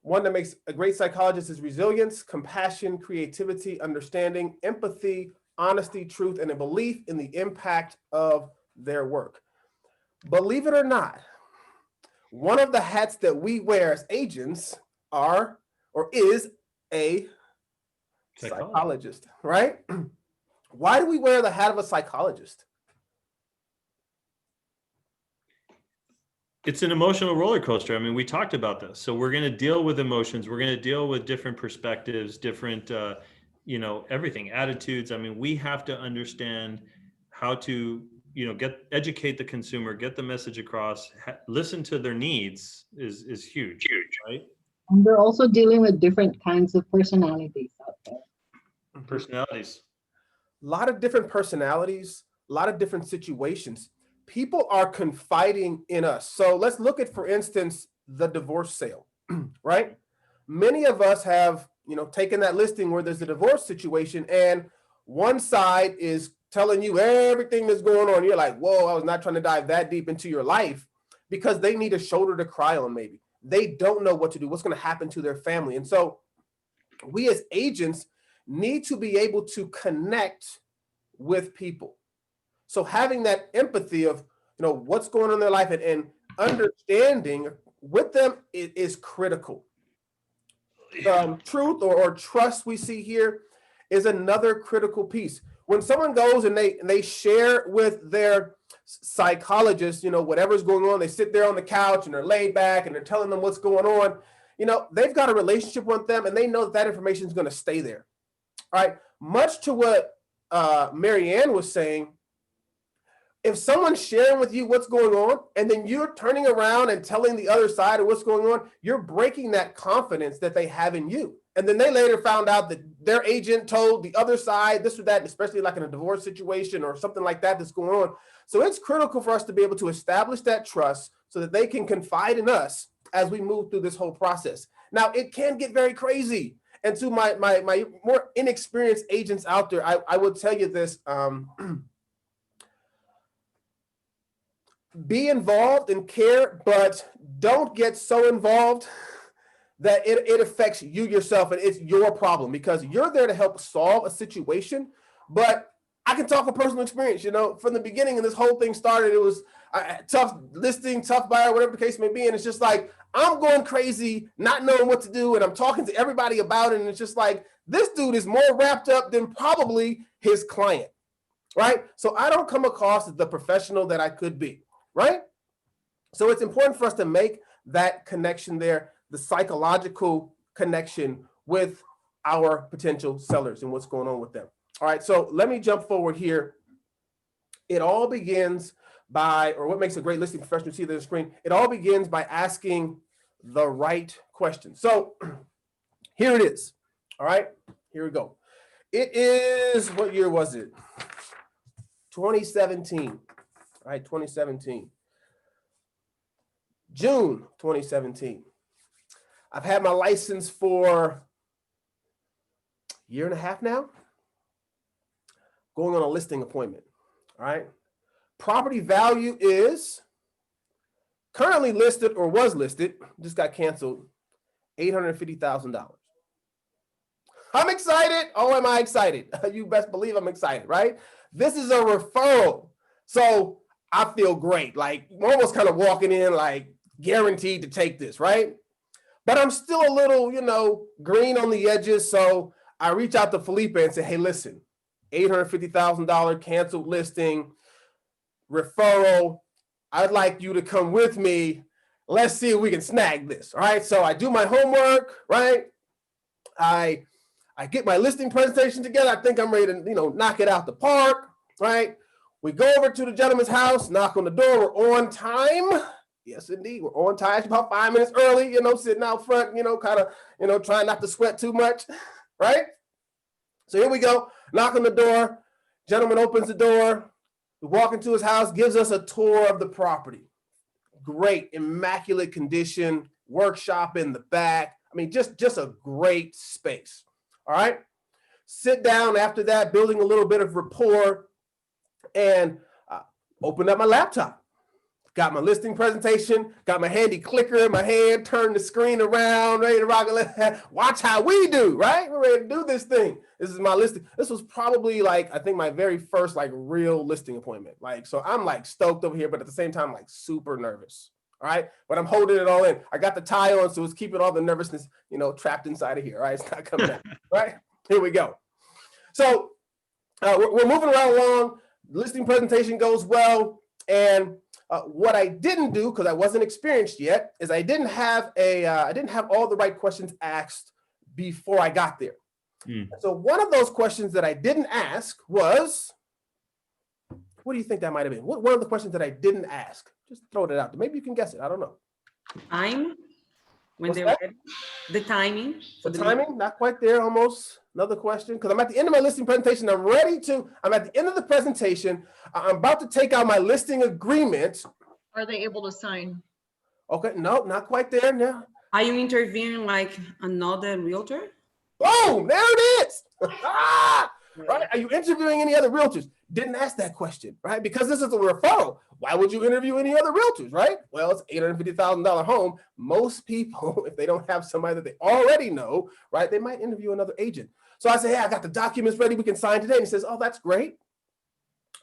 One that makes a great psychologist is resilience, compassion, creativity, understanding, empathy, honesty, truth, and a belief in the impact of their work. Believe it or not, one of the hats that we wear as agents is a psychologist, right? Why do we wear the hat of a psychologist? It's an emotional roller coaster. I mean, we talked about this. So we're going to deal with emotions. We're going to deal with different perspectives, different, everything, attitudes. I mean, we have to understand how to, educate the consumer, get the message across, listen to their needs is huge, right? And we're also dealing with different kinds of personalities out there. Personalities. A lot of different personalities, a lot of different situations. People are confiding in us. So let's look at, for instance, the divorce sale, right? Many of us have, taken that listing where there's a divorce situation and one side is telling you everything that's going on. You're like, whoa, I was not trying to dive that deep into your life, because they need a shoulder to cry on maybe. They don't know what to do, what's going to happen to their family. And so we as agents need to be able to connect with people. So having that empathy of, what's going on in their life and understanding with them is critical. Truth or trust we see here is another critical piece. When someone goes and they share with their psychologist, whatever's going on, they sit there on the couch and they're laid back and they're telling them what's going on, they've got a relationship with them and they know that information is going to stay there. All right. Much to what Mary Ann was saying, if someone's sharing with you what's going on and then you're turning around and telling the other side of what's going on, you're breaking that confidence that they have in you. And then they later found out that their agent told the other side this or that, especially like in a divorce situation or something like that that's going on. So it's critical for us to be able to establish that trust so that they can confide in us as we move through this whole process. Now, it can get very crazy. And to my more inexperienced agents out there, I would tell you this. Be involved and care, but don't get so involved that it affects you yourself and it's your problem, because you're there to help solve a situation. But I can talk from personal experience, from the beginning and this whole thing started, it was tough listing, tough buyer, whatever the case may be. And it's just like, I'm going crazy, not knowing what to do. And I'm talking to everybody about it. And it's just like, this dude is more wrapped up than probably his client, right? So I don't come across as the professional that I could be, right? So it's important for us to make that connection there, the psychological connection with our potential sellers and what's going on with them. All right, so let me jump forward here. It all begins by, or what makes a great listing professional, see the screen, it all begins by asking the right question. So here it is. All right, here we go. It is, what year was it? 2017. All right, 2017. June 2017. I've had my license for a year and a half now. Going on a listing appointment. All right. Property value is currently listed or was listed, just got canceled, $850,000. I'm excited. Oh, am I excited? You best believe I'm excited, right? This is a referral. So I feel great. Like I'm almost kind of walking in like guaranteed to take this, right? But I'm still a little, green on the edges. So I reach out to Felipe and say, hey, listen, $850,000 canceled listing, referral. I'd like you to come with me. Let's see if we can snag this. All right. So I do my homework, right? I get my listing presentation together. I think I'm ready to, knock it out the park, right? We go over to the gentleman's house, knock on the door. We're on time. Yes, indeed. We're on time. About 5 minutes early, sitting out front, kind of, trying not to sweat too much, right? So here we go. Knock on the door. Gentleman opens the door. We walk into his house, gives us a tour of the property. Great, immaculate condition, workshop in the back. I mean, just a great space. All right. Sit down after that, building a little bit of rapport, and opened up my laptop. Got my listing presentation, got my handy clicker in my hand, turned the screen around, ready to rock it. Watch how we do, right? We're ready to do this thing. This is my listing. This was probably I think my very first real listing appointment. So I'm stoked over here, but at the same time, super nervous. All right. But I'm holding it all in. I got the tie on, so it's keeping all the nervousness, trapped inside of here. Right. It's not coming out. Right. Here we go. So we're moving right along. Listing presentation goes well. And What I didn't do, because I wasn't experienced yet, is I didn't have all the right questions asked before I got there. So one of those questions that I didn't ask was, what do you think that might have been? One of the questions that I didn't ask? Just throw it out there. Maybe you can guess it. I don't know. Time, when What's they that? ready? The timing. The timing, not quite there, almost. Another question, because I'm at the end of my listing presentation. I'm at the end of the presentation. I'm about to take out my listing agreement. Are they able to sign? Okay, no, not quite there now. Are you interviewing like another realtor? Boom, there it is. Right? Are you interviewing any other realtors? Didn't ask that question, right? Because this is a referral. Why would you interview any other realtors, right? Well, it's $850,000 home. Most people, if they don't have somebody that they already know, right, they might interview another agent. So I say, hey, I got the documents ready. We can sign today. And he says, oh, that's great.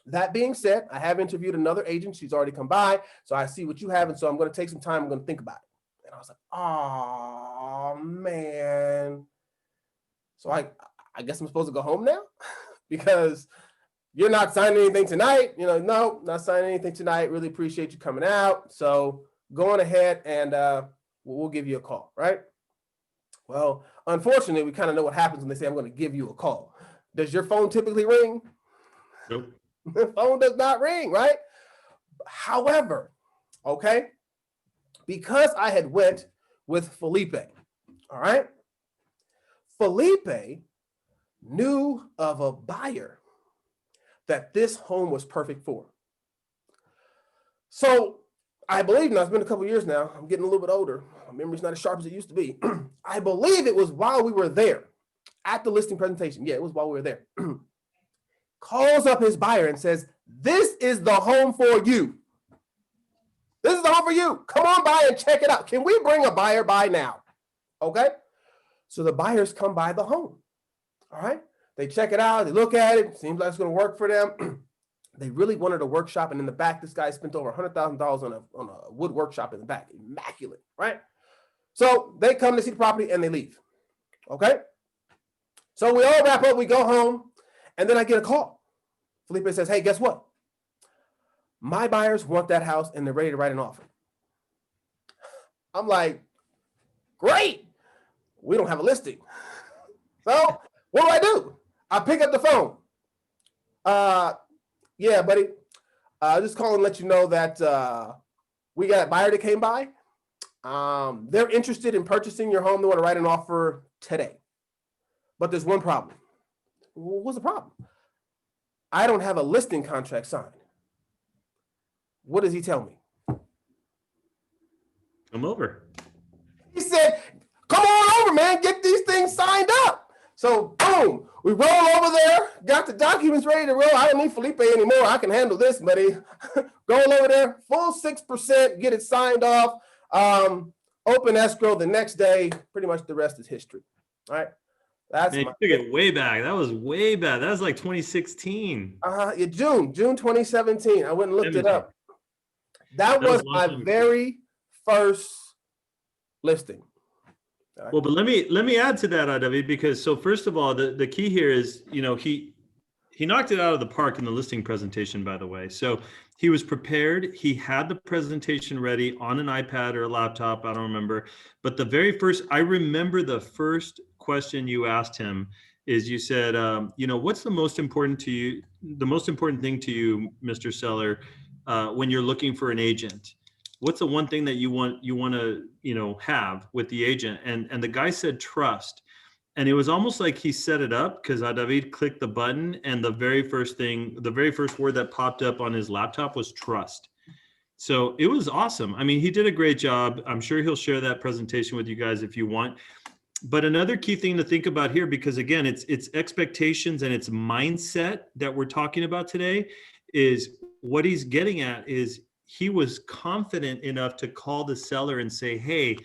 That being said, I have interviewed another agent. She's already come by. So I see what you have. And so I'm going to take some time. I'm going to think about it. And I was like, oh, man. So I guess I'm supposed to go home now because you're not signing anything tonight. No, not signing anything tonight. Really appreciate you coming out. So going ahead and we'll give you a call, right? Well, unfortunately, we kind of know what happens when they say, I'm going to give you a call. Does your phone typically ring? Nope. The phone does not ring, right? However, okay, because I had went with Felipe, all right? Felipe knew of a buyer that this home was perfect for. So I believe now, it's been a couple of years now, I'm getting a little bit older. My memory's not as sharp as it used to be. I believe it was while we were there at the listing presentation. Yeah, it was while we were there. Calls up his buyer and says, this is the home for you. This is the home for you. Come on by and check it out. Can we bring a buyer by now? Okay. So the buyers come by the home. All right. They check it out. They look at it. Seems like it's going to work for them. They really wanted a workshop. And in the back, this guy spent over $100,000 on a wood workshop in the back. Immaculate. Right. So they come to see the property and they leave. Okay. So we all wrap up. We go home. And then I get a call. Felipe says, hey, guess what? My buyers want that house and they're ready to write an offer. I'm like, great. We don't have a listing. So what do? I pick up the phone. Yeah, buddy. Just call and let you know that we got a buyer that came by. They're interested in purchasing your home. They want to write an offer today. But there's one problem. What's the problem? I don't have a listing contract signed. What does he tell me? Come over. He said, come on over, man. Get these things signed up. So boom, we roll over there, got the documents ready to roll. I don't need Felipe anymore. I can handle this, buddy. Going over there, full 6%, get it signed off. Open escrow the next day. Pretty much the rest is history. All right. That's Man, you took it way back. That was way back. That was like 2016. Yeah, June 2017. I went and looked it up. That was my very first listing. Well, but let me add to that, David, because so first of all, the key here is, he knocked it out of the park in the listing presentation, by the way. So he was prepared. He had the presentation ready on an iPad or a laptop. I don't remember. But I remember the first question you asked him is you said, what's the most important to you, the most important thing to you, Mr. Seller, when you're looking for an agent? What's the one thing that you want to, have with the agent? And the guy said trust. And it was almost like he set it up because David clicked the button and the very first word that popped up on his laptop was trust. So it was awesome. I mean, he did a great job. I'm sure he'll share that presentation with you guys if you want. But another key thing to think about here, because again, it's expectations and it's mindset that we're talking about today, is what he's getting at is he was confident enough to call the seller and say, hey,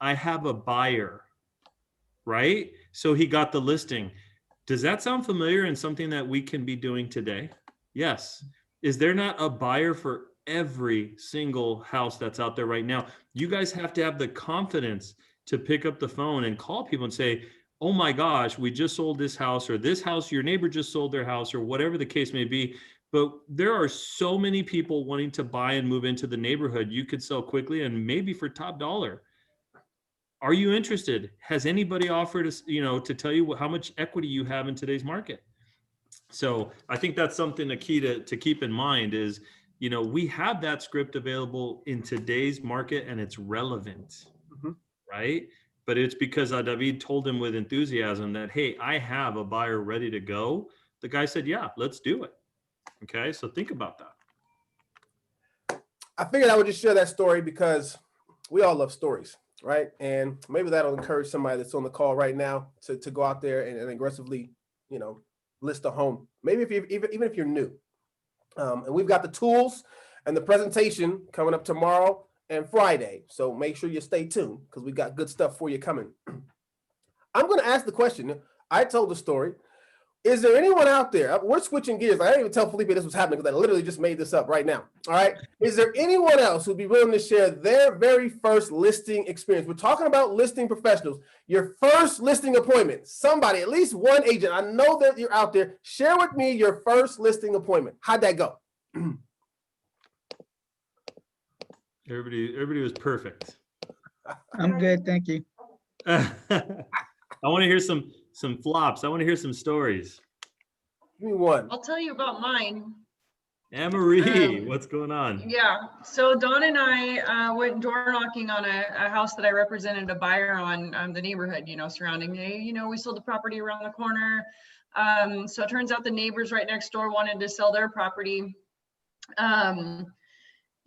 I have a buyer, right? So he got the listing. Does that sound familiar and something that we can be doing today? Yes. Is there not a buyer for every single house that's out there right now? You guys have to have the confidence to pick up the phone and call people and say, oh my gosh, we just sold this house, or this house, your neighbor just sold their house, or whatever the case may be. But there are so many people wanting to buy and move into the neighborhood. You could sell quickly and maybe for top dollar. Are you interested? Has anybody offered us, to tell you how much equity you have in today's market? So I think that's something the key to keep in mind is, we have that script available in today's market and it's relevant, right? But it's because David told him with enthusiasm that, hey, I have a buyer ready to go. The guy said, yeah, let's do it. Okay, so think about that. I figured I would just share that story because we all love stories, right? And maybe that'll encourage somebody that's on the call right now to go out there and aggressively, list a home. Maybe if you even if you're new. And we've got the tools and the presentation coming up tomorrow and Friday. So make sure you stay tuned because we got good stuff for you coming. I'm going to ask the question. I told the story. Is there anyone out there? We're switching gears. I didn't even tell Felipe this was happening because I literally just made this up right now. All right. Is there anyone else who'd be willing to share their very first listing experience? We're talking about listing professionals. Your first listing appointment. Somebody, at least one agent. I know that you're out there. Share with me your first listing appointment. How'd that go? Everybody was perfect. I'm good, thank you. I want to hear some flops. I want to hear some stories. Give me one. I'll tell you about mine. Anne-Marie, what's going on? Yeah, so Dawn and I went door knocking on a house that I represented a buyer on the neighborhood, surrounding me. We sold the property around the corner. So it turns out the neighbors right next door wanted to sell their property.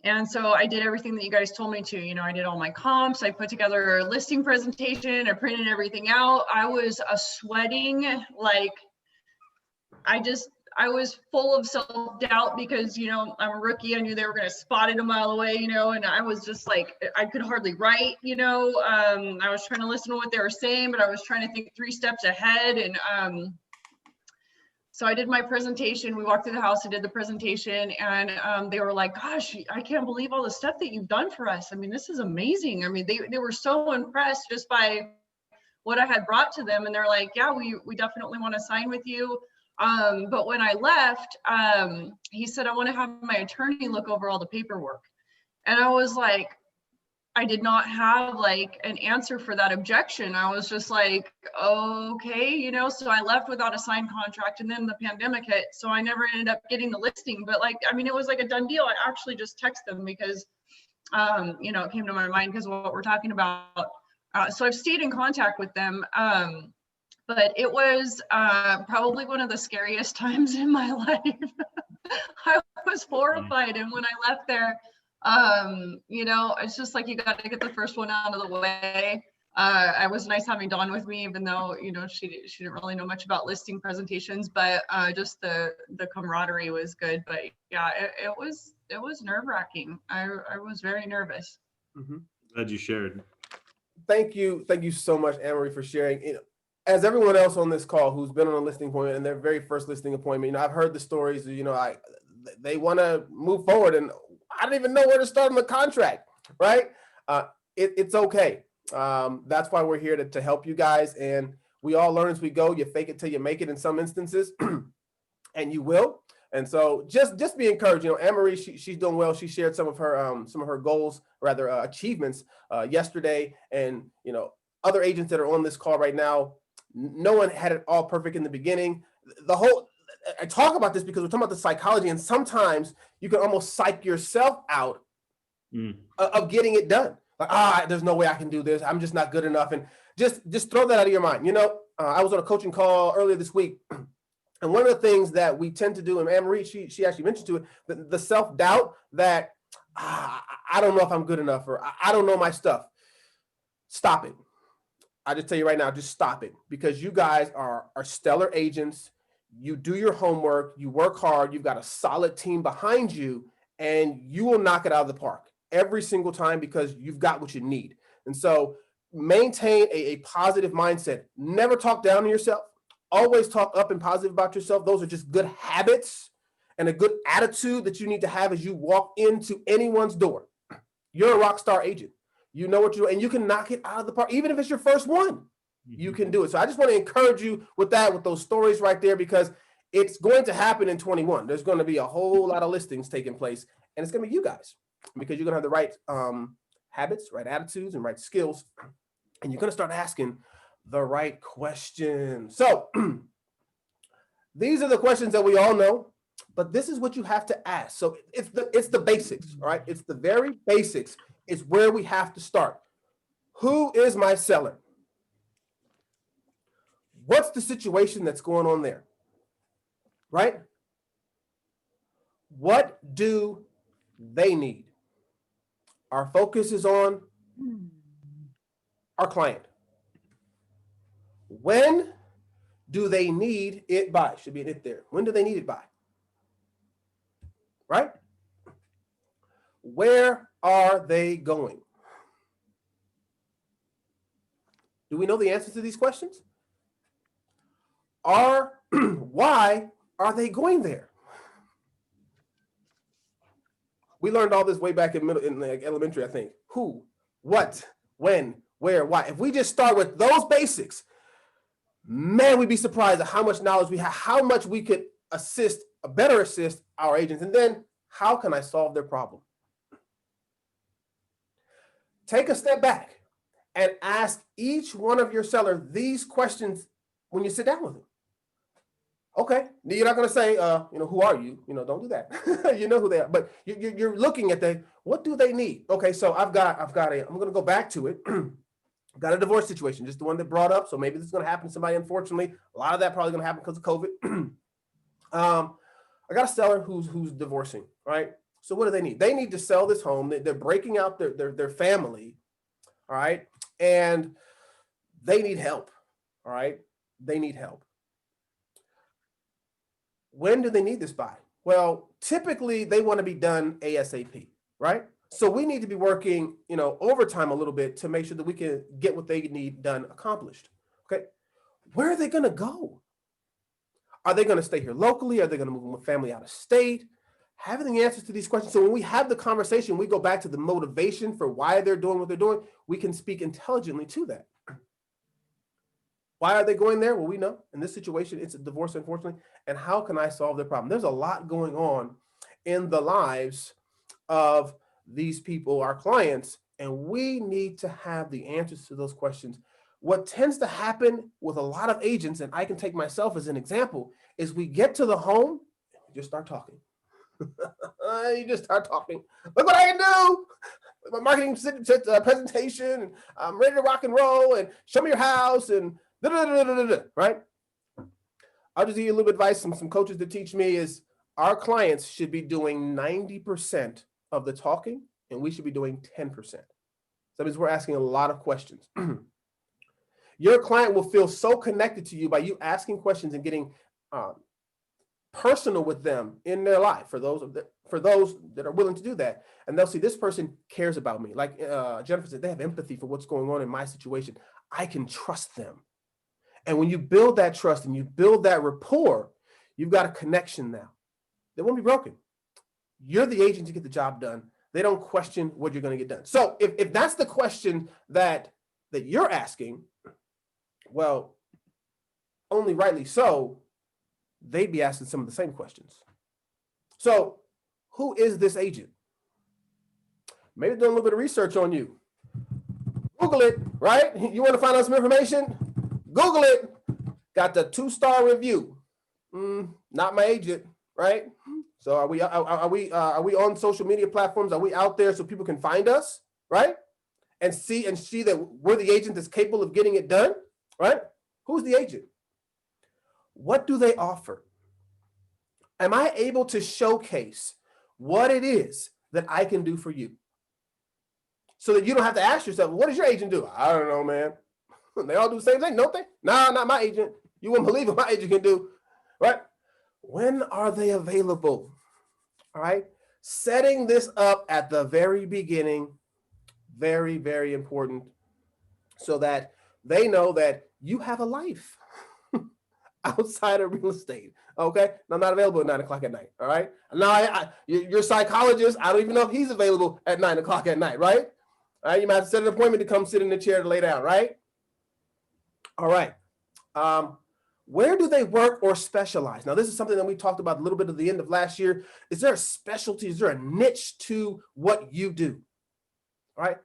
And so I did everything that you guys told me to. I did all my comps. I put together a listing presentation. I printed everything out. I was sweating like I was full of self-doubt because, I'm a rookie. I knew they were going to spot it a mile away, and I was just like, I could hardly write, I was trying to listen to what they were saying, but I was trying to think 3 steps ahead. And so I did my presentation. We walked through the house, I did the presentation, and they were like, gosh, I can't believe all the stuff that you've done for us. I mean, this is amazing. I mean, they were so impressed just by what I had brought to them. And they're like, yeah, we definitely want to sign with you. But when I left, he said, I want to have my attorney look over all the paperwork. And I was like, I did not have like an answer for that objection. I was just like, okay, so I left without a signed contract, and then the pandemic hit. So I never ended up getting the listing, but it was like a done deal. I actually just texted them because, it came to my mind because of what we're talking about. So I've stayed in contact with them. But it was probably one of the scariest times in my life. I was horrified. And when I left there, it's just like, you got to get the first one out of the way. It was nice having Dawn with me, even though, she didn't really know much about listing presentations, but just the camaraderie was good. But yeah, it was nerve wracking. I was very nervous. Glad you shared. Thank you so much, Anne-Marie, for sharing. As everyone else on this call who's been on a listing appointment and their very first listing appointment, I've heard the stories. They want to move forward, and I don't even know where to start on the contract. Right? It's okay. That's why we're here to help you guys, and we all learn as we go. You fake it till you make it in some instances, and you will. And so just be encouraged. Anne-Marie, she's doing well. She shared some of her goals, rather achievements, yesterday, and other agents that are on this call right now. No one had it all perfect in the beginning. I talk about this because we're talking about the psychology, and sometimes you can almost psych yourself out of getting it done. Like, there's no way I can do this. I'm just not good enough. And just throw that out of your mind. I was on a coaching call earlier this week, and one of the things that we tend to do, and Anne-Marie, she actually mentioned to it, the self-doubt that I don't know if I'm good enough, or I don't know my stuff. Stop it. I just tell you right now, just stop it, because you guys are stellar agents. You do your homework, you work hard, you've got a solid team behind you, and you will knock it out of the park every single time because you've got what you need. And so maintain a positive mindset. Never talk down to yourself. Always talk up and positive about yourself. Those are just good habits and a good attitude that you need to have as you walk into anyone's door. You're a rock star agent. You know what and you can knock it out of the park, even if it's your first one. You can do it. So I just want to encourage you with those stories right there, because It's going to happen in 21. There's going to be a whole lot of listings taking place, and it's going to be you guys, because you're going to have the right habits, right attitudes, and right skills, and you're going to start asking the right questions. So these are the questions that we all know, but this is what you have to ask. So it's the basics, all right? It's the very basics. It's where we have to start. Who is my seller? What's the situation that's going on there? Right? What do they need? Our focus is on our client. When do they need it by? Should be an it there. When do they need it by? Right? Where are they going? Do we know the answers to these questions? Why are they going there? We learned all this way back in like elementary, I think. Who, what, when, where, why. If we just start with those basics, man, we'd be surprised at how much knowledge we have, how much we could better assist our agents. And then how can I solve their problem? Take a step back and ask each one of your sellers these questions when you sit down with them. Okay, you're not going to say, who are you? Don't do that. You know who they are, but you're looking at what do they need? Okay, so I'm going to go back to it. I've got a divorce situation, just the one that brought up. So maybe this is going to happen to somebody, unfortunately. A lot of that probably going to happen because of COVID. I got a seller who's divorcing, right? So what do they need? They need to sell this home. They're breaking out their family, all right? And they need help, all right? They need help. When do they need this by? Well, typically they want to be done ASAP, right? So we need to be working, overtime a little bit to make sure that we can get what they need done accomplished. Okay. Where are they going to go? Are they going to stay here locally? Are they going to move with family out of state? Having the answers to these questions. So when we have the conversation, we go back to the motivation for why they're doing what they're doing. We can speak intelligently to that. Why are they going there? Well, we know in this situation, it's a divorce, unfortunately. And how can I solve their problem? There's a lot going on in the lives of these people, our clients, and we need to have the answers to those questions. What tends to happen with a lot of agents, and I can take myself as an example, is we get to the home, and we just start talking. You just start talking. Look what I can do. My marketing presentation, and I'm ready to rock and roll, and show me your house, and right? I'll just give you a little bit of advice. Some coaches that teach me is our clients should be doing 90% of the talking, and we should be doing 10%. So that means we're asking a lot of questions. Your client will feel so connected to you by you asking questions and getting personal with them in their life. For those that are willing to do that, and they'll see this person cares about me. Like Jennifer said, they have empathy for what's going on in my situation. I can trust them. And when you build that trust and you build that rapport, you've got a connection now. They won't be broken. You're the agent to get the job done. They don't question what you're going to get done. So if that's the question that you're asking, well, only rightly so, they'd be asking some of the same questions. So who is this agent? Maybe do a little bit of research on you. Google it, right? You want to find out some information? Google it. Got the 2-star review. Not my agent, right? So are we on social media platforms? Are we out there so people can find us, right? And see that we're the agent that's capable of getting it done, right? Who's the agent? What do they offer? Am I able to showcase what it is that I can do for you? So that you don't have to ask yourself, what does your agent do? I don't know, man. They all do the same thing, don't they? No, not my agent. You wouldn't believe what my agent can do, right? When are they available? All right. Setting this up at the very beginning, very, very important, so that they know that you have a life outside of real estate. Okay. Now, I'm not available at 9 o'clock at night. All right. Now, your psychologist, I don't even know if he's available at 9 o'clock at night, right? All right. You might have to set an appointment to come sit in the chair to lay down, right? All right. where do they work or specialize? Now, this is something that we talked about a little bit at the end of last year. Is there a specialty? Is there a niche to what you do? All right.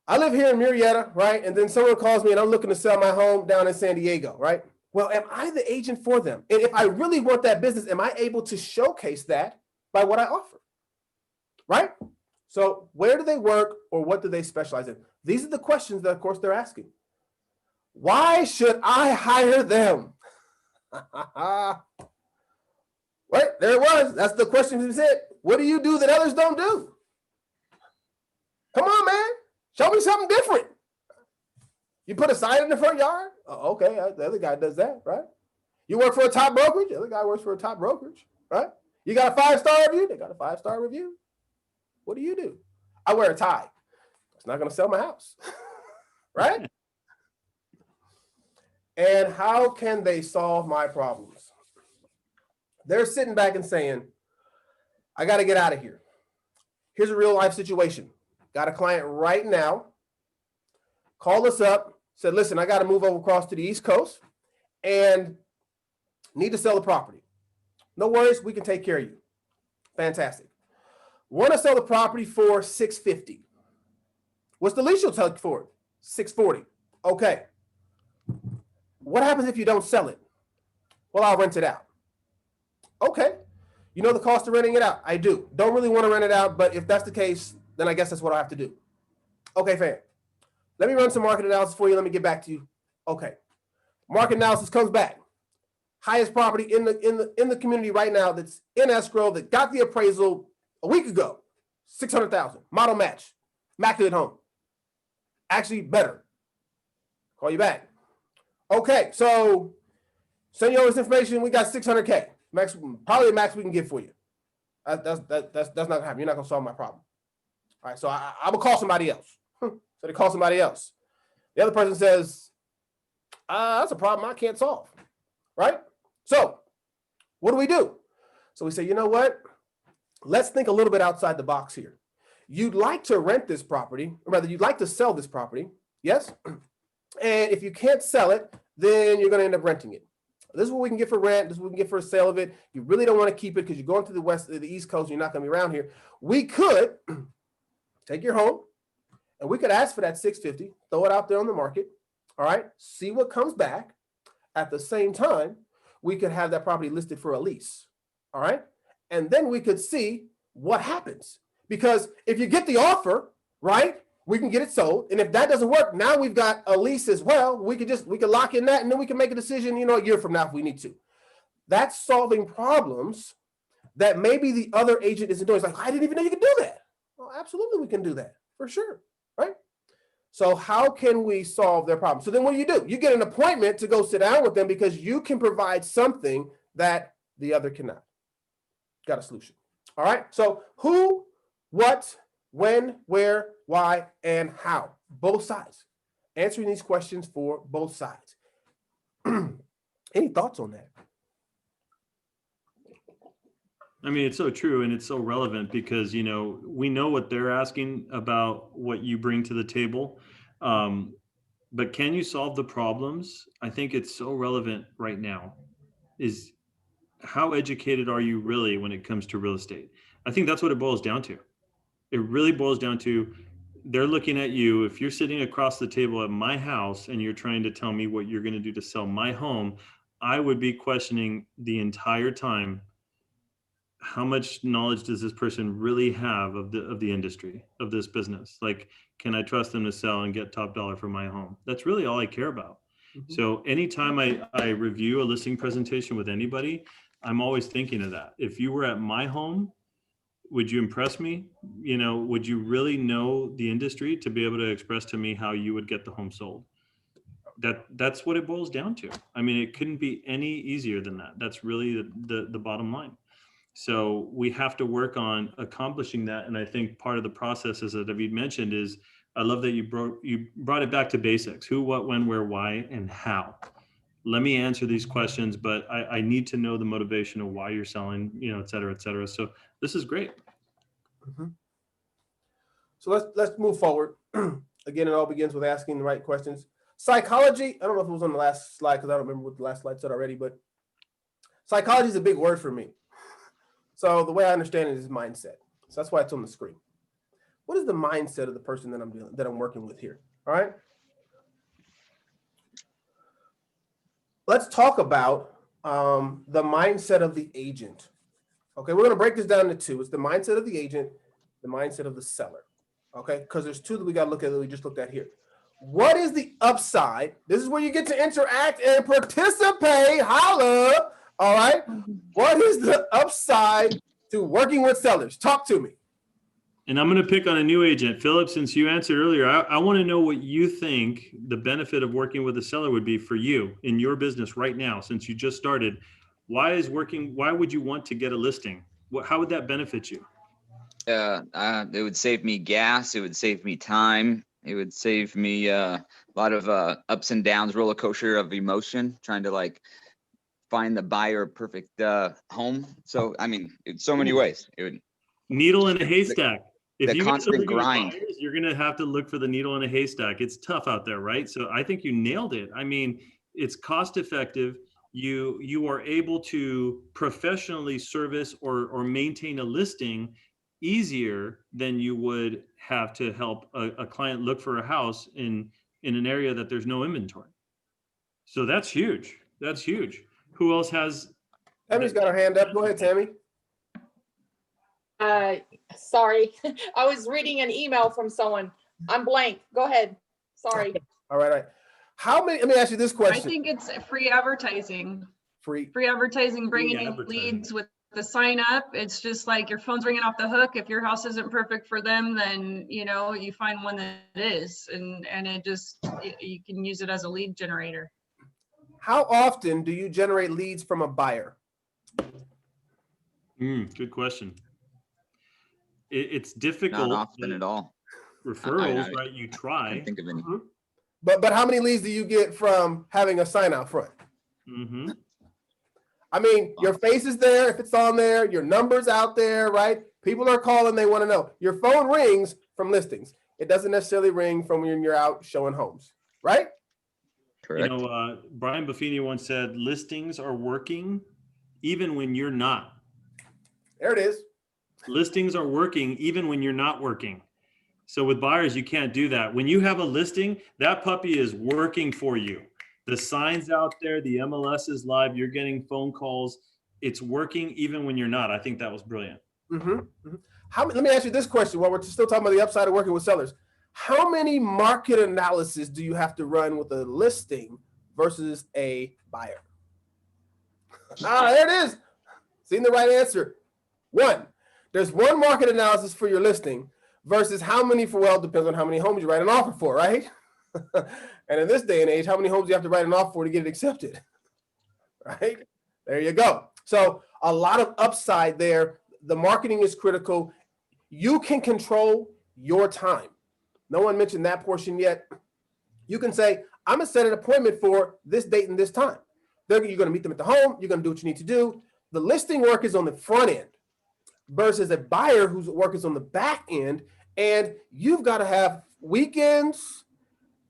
I live here in Murrieta, right? And then someone calls me and I'm looking to sell my home down in San Diego, right? Well, am I the agent for them? And if I really want that business, am I able to showcase that by what I offer? Right? So where do they work or what do they specialize in? These are the questions that, of course, they're asking. Why should I hire them? Right, there it was. That's the question he said. What do you do that others don't do? Come on, man. Show me something different. You put a sign in the front yard? Oh, okay, the other guy does that, right? You work for a top brokerage? The other guy works for a top brokerage, right? You got a 5-star review? They got a 5-star review. What do you do? I wear a tie. It's not going to sell my house, right? And how can they solve my problems? They're sitting back and saying, I got to get out of here. Here's a real life situation. Got a client right now, called us up, said, listen, I got to move over across to the East Coast and need to sell the property. No worries, we can take care of you. Fantastic. Want to sell the property for $650. What's the lease you'll take for it? $640. Okay. What happens if you don't sell it? Well, I'll rent it out. Okay. You know the cost of renting it out? I do. Don't really want to rent it out, but if that's the case, then I guess that's what I have to do. Okay, fam. Let me run some market analysis for you. Let me get back to you. Okay. Market analysis comes back. Highest property in the community right now that's in escrow that got the appraisal a week ago. $600,000. Model match. Immaculate home. Actually better. Call you back. Okay, so send you all this information. We got $600K. Max, probably the max we can get for you. That's not gonna happen. You're not gonna solve my problem. All right, so I'm gonna call somebody else. So they call somebody else. The other person says, that's a problem I can't solve. Right? So what do? So we say, you know what? Let's think a little bit outside the box here. You'd like to rent this property, or rather, you'd like to sell this property, yes? And if you can't sell it, then you're going to end up renting it. This is what we can get for rent. This is what we can get for a sale of it. You really don't want to keep it because you're going to the East Coast. And you're not going to be around here. We could take your home, and we could ask for that $650, throw it out there on the market. All right, see what comes back. At the same time, we could have that property listed for a lease. All right, and then we could see what happens. Because if you get the offer, right, we can get it sold. And if that doesn't work, now we've got a lease as well. We could lock in that, and then we can make a decision, a year from now if we need to. That's solving problems that maybe the other agent isn't doing. It's like, I didn't even know you could do that. Well, absolutely, we can do that for sure, right? So how can we solve their problem? So then what do? You get an appointment to go sit down with them because you can provide something that the other cannot. Got a solution. All right. So who, what, when, where, why, and how? Both sides. Answering these questions for both sides. Any thoughts on that? I mean, it's so true and it's so relevant because, we know what they're asking about what you bring to the table. But can you solve the problems? I think it's so relevant right now is how educated are you really when it comes to real estate? I think that's what it boils down to. It really boils down to they're looking at you. If you're sitting across the table at my house and you're trying to tell me what you're going to do to sell my home, I would be questioning the entire time, how much knowledge does this person really have of the industry, of this business? Like, can I trust them to sell and get top dollar for my home? That's really all I care about. Mm-hmm. So anytime I review a listing presentation with anybody, I'm always thinking of that. If you were at my home, would you impress me? Would you really know the industry to be able to express to me how you would get the home sold? That's what it boils down to. I mean, it couldn't be any easier than that. That's really the bottom line. So we have to work on accomplishing that. And I think part of the process, as David mentioned, is I love that you brought it back to basics: who, what, when, where, why, and how. Let me answer these questions, but I need to know the motivation of why you're selling, et cetera, et cetera. So this is great. Mm-hmm. So let's move forward. Again, it all begins with asking the right questions. psychology, I don't know if it was on the last slide because I don't remember what the last slide said already, but psychology is a big word for me. So the way I understand it is mindset. So that's why it's on the screen. What is the mindset of the person that I'm working with here? All right. Let's talk about the mindset of the agent. Okay, we're going to break this down into two. It's the mindset of the agent, the mindset of the seller. Okay, because there's two that we got to look at that we just looked at here. What is the upside? This is where you get to interact and participate. Holla. All right. What is the upside to working with sellers? Talk to me. And I'm going to pick on a new agent. Philip, since you answered earlier, I want to know what you think the benefit of working with a seller would be for you in your business right now, since you just started. Why would you want to get a listing? How would that benefit you? It would save me gas. It would save me time. It would save me a lot of ups and downs, roller coaster of emotion, trying to like find the buyer perfect home. So, I mean, in so many ways, it would. Needle in a haystack. If you constant grind, buyers, you're going to have to look for the needle in a haystack. It's tough out there, right? So I think you nailed it. I mean, it's cost effective. You are able to professionally service or maintain a listing easier than you would have to help a client look for a house in an area that there's no inventory. So that's huge. That's huge. Who else has? Tammy's got her hand up. Go ahead, Tammy. Sorry, I was reading an email from someone. I'm blank. Go ahead. Sorry. All right. How many? Let me ask you this question. I think it's free advertising. Free advertising, bringing in leads with the sign up. It's just like your phone's ringing off the hook. If your house isn't perfect for them, then you find one that is, and it just you can use it as a lead generator. How often do you generate leads from a buyer? Good question. It's difficult. Not often at all. Referrals, right? You try. I can't think of any. But how many leads do you get from having a sign out front? Mm-hmm. I mean, your face is there if it's on there, your number's out there, right? People are calling, they want to know. Your phone rings from listings. It doesn't necessarily ring from when you're out showing homes, right? Correct. Brian Buffini once said, listings are working even when you're not. There it is. Listings are working even when you're not working. So with buyers, you can't do that. When you have a listing, that puppy is working for you. The sign's out there, the MLS is live, you're getting phone calls. It's working even when you're not. I think that was brilliant. Let me ask you this question while we're still talking about the upside of working with sellers. How many market analysis do you have to run with a listing versus a buyer? There it is. Seen the right answer. One. There's one market analysis for your listing versus how many depends on how many homes you write an offer for, right? And in this day and age, how many homes do you have to write an offer for to get it accepted? Right? There you go. So a lot of upside there. The marketing is critical. You can control your time. No one mentioned that portion yet. You can say, I'm going to set an appointment for this date and this time. You're going to meet them at the home. You're going to do what you need to do. The listing work is on the front end versus a buyer whose work is on the back end. And you've got to have weekends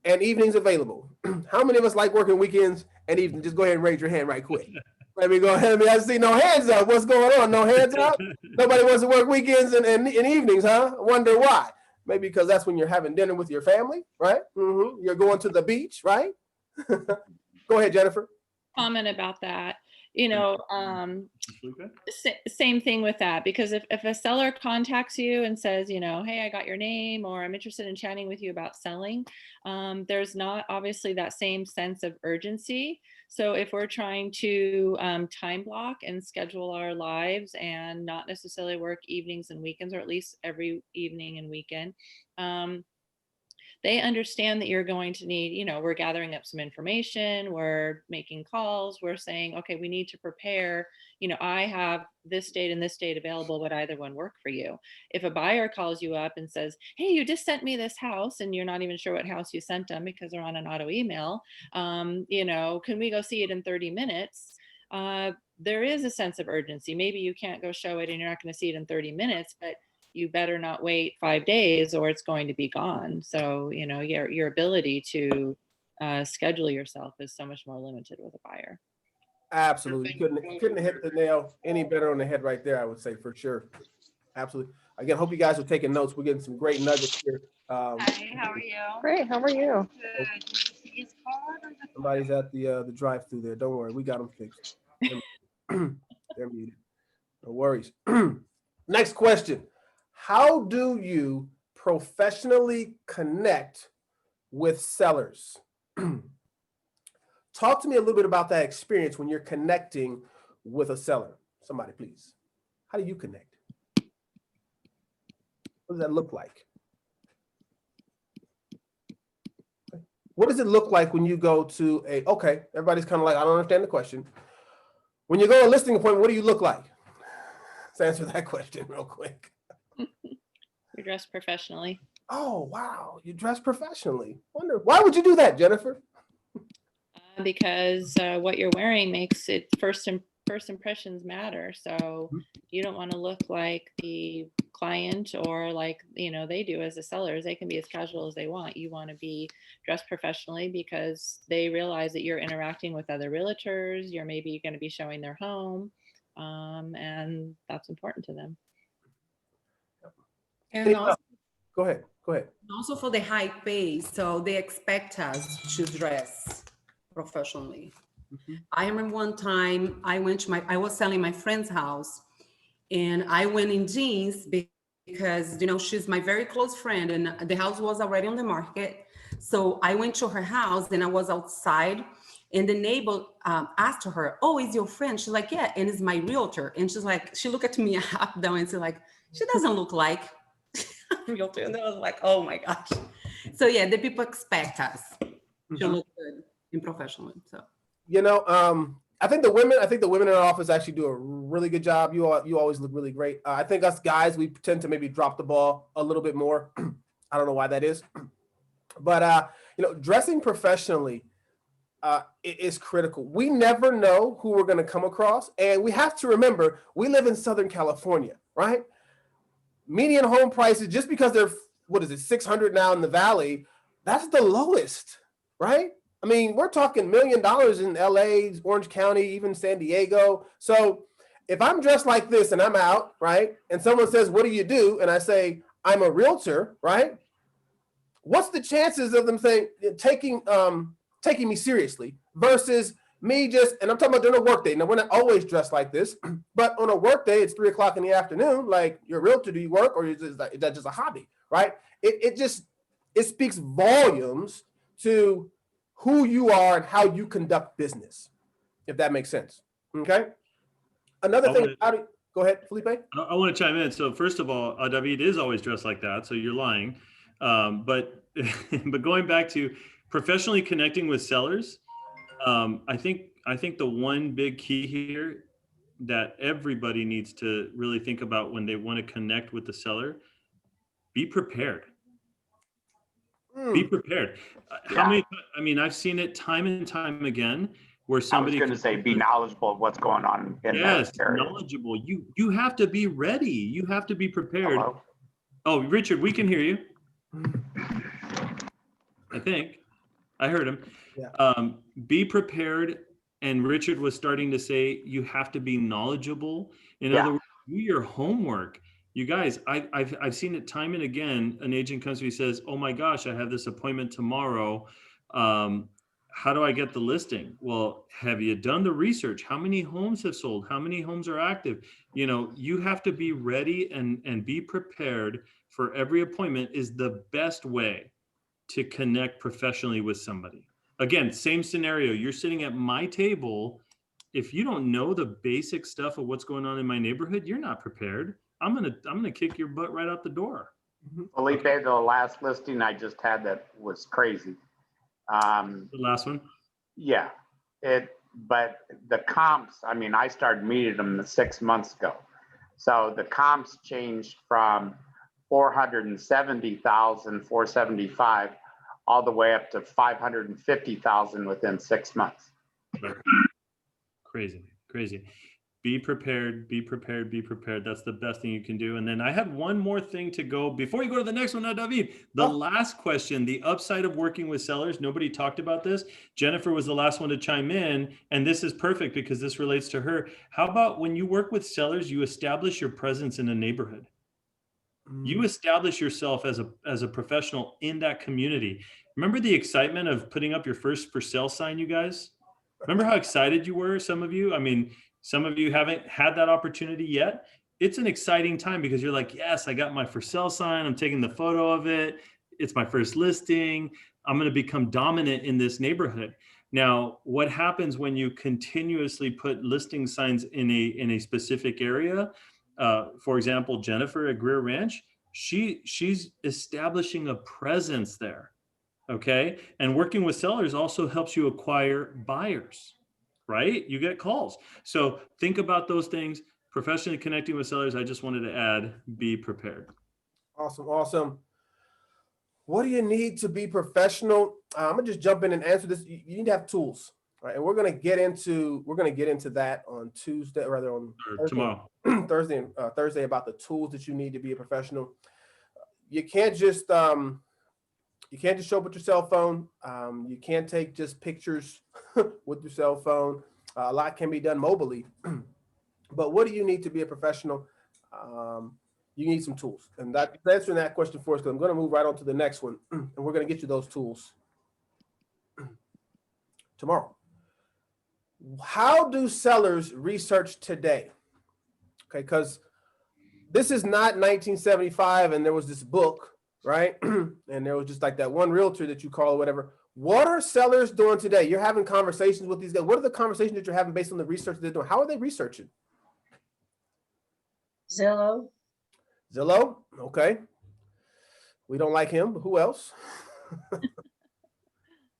and evenings available. How many of us like working weekends and evenings? Just go ahead and raise your hand right quick. Let me go ahead. I see no hands up. What's going on? No hands up? Nobody wants to work weekends and evenings, huh? Wonder why. Maybe because that's when you're having dinner with your family, right? You're going to the beach, right? Go ahead, Jennifer. Comment about that. Same thing with that, because if a seller contacts you and says, hey, I got your name, or I'm interested in chatting with you about selling, there's not obviously that same sense of urgency. So if we're trying to time block and schedule our lives and not necessarily work evenings and weekends, or at least every evening and weekend, they understand that you're going to need, we're gathering up some information, we're making calls, we're saying, okay, we need to prepare, I have this date and this date available, would either one work for you? If a buyer calls you up and says, hey, you just sent me this house, and you're not even sure what house you sent them because they're on an auto email, can we go see it in 30 minutes? There is a sense of urgency. Maybe you can't go show it and you're not going to see it in 30 minutes, but you better not wait 5 days or it's going to be gone. So, your ability to schedule yourself is so much more limited with a buyer. Absolutely. Couldn't have hit the nail any better on the head right there, I would say, for sure. Absolutely. Again, hope you guys are taking notes. We're getting some great nuggets here. Hi, how are you? Great. How are you? Good. Did you see his card? Somebody's at the drive-through there. Don't worry, we got them fixed. They're muted. No worries. Next question. How do you professionally connect with sellers? Talk to me a little bit about that experience when you're connecting with a seller. Somebody, please. How do you connect? What does that look like? What does it look like when you go to okay, everybody's kind of like, I don't understand the question. When you go to a listing appointment, what do you look like? Let's answer that question real quick. You're dressed professionally. Oh, wow. You dress professionally. Wonder, why would you do that, Jennifer? Because what you're wearing makes it first impressions matter. So you don't want to look like the client or like, they do as the sellers. They can be as casual as they want. You want to be dressed professionally because they realize that you're interacting with other realtors. You're maybe going to be showing their home, and that's important to them. And also, go ahead. Also for the high pay, so they expect us to dress professionally. I remember one time I was selling my friend's house, and I went in jeans because she's my very close friend, and the house was already on the market. So I went to her house, and I was outside, and the neighbor asked her, "Oh, is your friend?" She's like, "Yeah," and it's my realtor. And she's like, she looked at me up down and she's like, "She doesn't look like realtor." And I was like, oh my gosh. So yeah, the people expect us to look good and professional. So I think the women in our office actually do a really good job. You always look really great. I think us guys, we tend to maybe drop the ball a little bit more. I don't know why that is, but dressing professionally is critical. We never know who we're going to come across, and we have to remember we live in Southern California, right? Median home prices, just because they're, $600 now in the Valley, that's the lowest, right? I mean, we're talking $1 million in LA, Orange County, even San Diego. So if I'm dressed like this and I'm out, right, and someone says, "What do you do?" and I say, "I'm a realtor," right? What's the chances of them saying, taking me seriously versus me and I'm talking about during a work day. Now, we're not always dressed like this, but on a work day, it's 3:00 in the afternoon. Like, you're a realtor, do you work, or is that just a hobby, right? It speaks volumes to who you are and how you conduct business, if that makes sense. Okay. Another thing, go ahead, Felipe. I want to chime in. So first of all, David is always dressed like that, so you're lying. But going back to professionally connecting with sellers, I think the one big key here that everybody needs to really think about when they want to connect with the seller: be prepared. Be prepared. How many? I mean, I've seen it time and time again where somebody. I was going to say, be knowledgeable of what's going on in that area. Knowledgeable. You have to be ready. You have to be prepared. Hello? Oh, Richard, we can hear you. I think I heard him. Yeah. Be prepared. And Richard was starting to say you have to be knowledgeable. In other words, do your homework. You guys, I've seen it time and again. An agent comes to me and says, "Oh my gosh, I have this appointment tomorrow. How do I get the listing?" Well, have you done the research? How many homes have sold? How many homes are active? You have to be ready and be prepared for every appointment is the best way to connect professionally with somebody. Again, same scenario. You're sitting at my table. If you don't know the basic stuff of what's going on in my neighborhood, you're not prepared. I'm gonna kick your butt right out the door. Felipe, the last listing I just had that was crazy. The last one? Yeah, but the comps, I mean, I started meeting them 6 months ago. So the comps changed from 470,000, 475, all the way up to 550,000 within 6 months. Crazy. Be prepared, be prepared, be prepared. That's the best thing you can do. And then I had one more thing to go before you go to the next one, now, David. The last question, the upside of working with sellers. Nobody talked about this. Jennifer was the last one to chime in, and this is perfect because this relates to her. How about when you work with sellers, you establish your presence in a neighborhood? You establish yourself as a professional in that community. Remember the excitement of putting up your first for sale sign, you guys? Remember how excited you were, some of you? I mean, some of you haven't had that opportunity yet. It's an exciting time because you're like, yes, I got my for sale sign. I'm taking the photo of it. It's my first listing. I'm going to become dominant in this neighborhood. Now, what happens when you continuously put listing signs in a specific area? For example, Jennifer at Greer Ranch, she's establishing a presence there. Okay. And working with sellers also helps you acquire buyers, right? You get calls. So think about those things. Professionally connecting with sellers. I just wanted to add, be prepared. Awesome. Awesome. What do you need to be professional? I'm gonna just jump in and answer this. You need to have tools, right? And we're gonna get into that on Tuesday, rather on tomorrow, Thursday about the tools that you need to be a professional. You can't just show up with your cell phone. You can't take just pictures with your cell phone. A lot can be done mobilely. But what do you need to be a professional? You need some tools. And that's answering that question for us, because I'm going to move right on to the next one. And we're going to get you those tools tomorrow. How do sellers research today? Okay, because this is not 1975 and there was this book, right? And there was just like that one realtor that you call or whatever. What are sellers doing today? You're having conversations with these guys. What are the conversations that you're having based on the research they're doing? How are they researching? Zillow. Zillow, okay. We don't like him, but who else?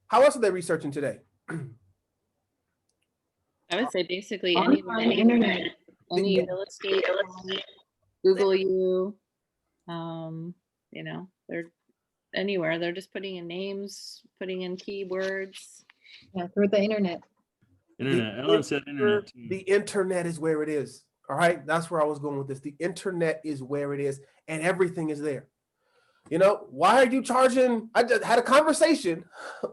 How else are they researching today? I would say basically Online, internet. any real estate, Google you, they're anywhere. They're just putting in names, putting in keywords. Yeah, through the internet. Internet. Ellen said internet too. The internet is where it is. All right. That's where I was going with this. The internet is where it is, and everything is there. Why are you charging? I just had a conversation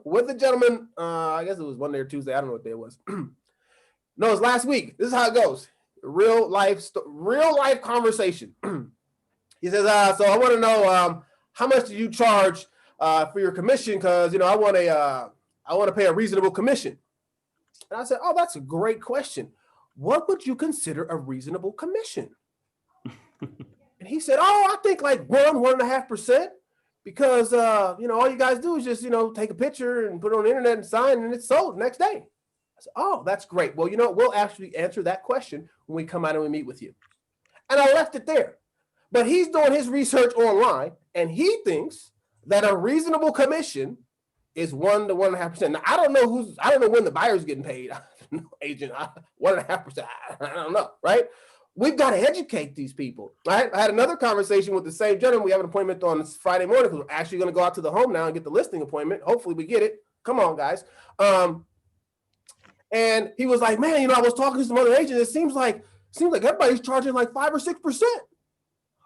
with a gentleman. I guess it was Monday or Tuesday. I don't know what day it was. No, it was last week. This is how it goes. Real life conversation. He says, so I want to know how much do you charge for your commission? Because I want to pay a reasonable commission. And I said, oh, that's a great question. What would you consider a reasonable commission? And he said, oh, I think like 1.5%, because all you guys do is just take a picture and put it on the internet and sign, and it's sold the next day. I said, oh, that's great. Well, we'll actually answer that question when we come out and we meet with you. And I left it there. But he's doing his research online, and he thinks that a reasonable commission is 1 to 1.5%. Now, I don't know when the buyer's getting paid. Agent, 1.5%. I don't know, right? We've got to educate these people. Right? I had another conversation with the same gentleman. We have an appointment on Friday morning because we're actually going to go out to the home now and get the listing appointment. Hopefully we get it. Come on, guys. And he was like, man, I was talking to some other agents. It seems like everybody's charging like 5 or 6%.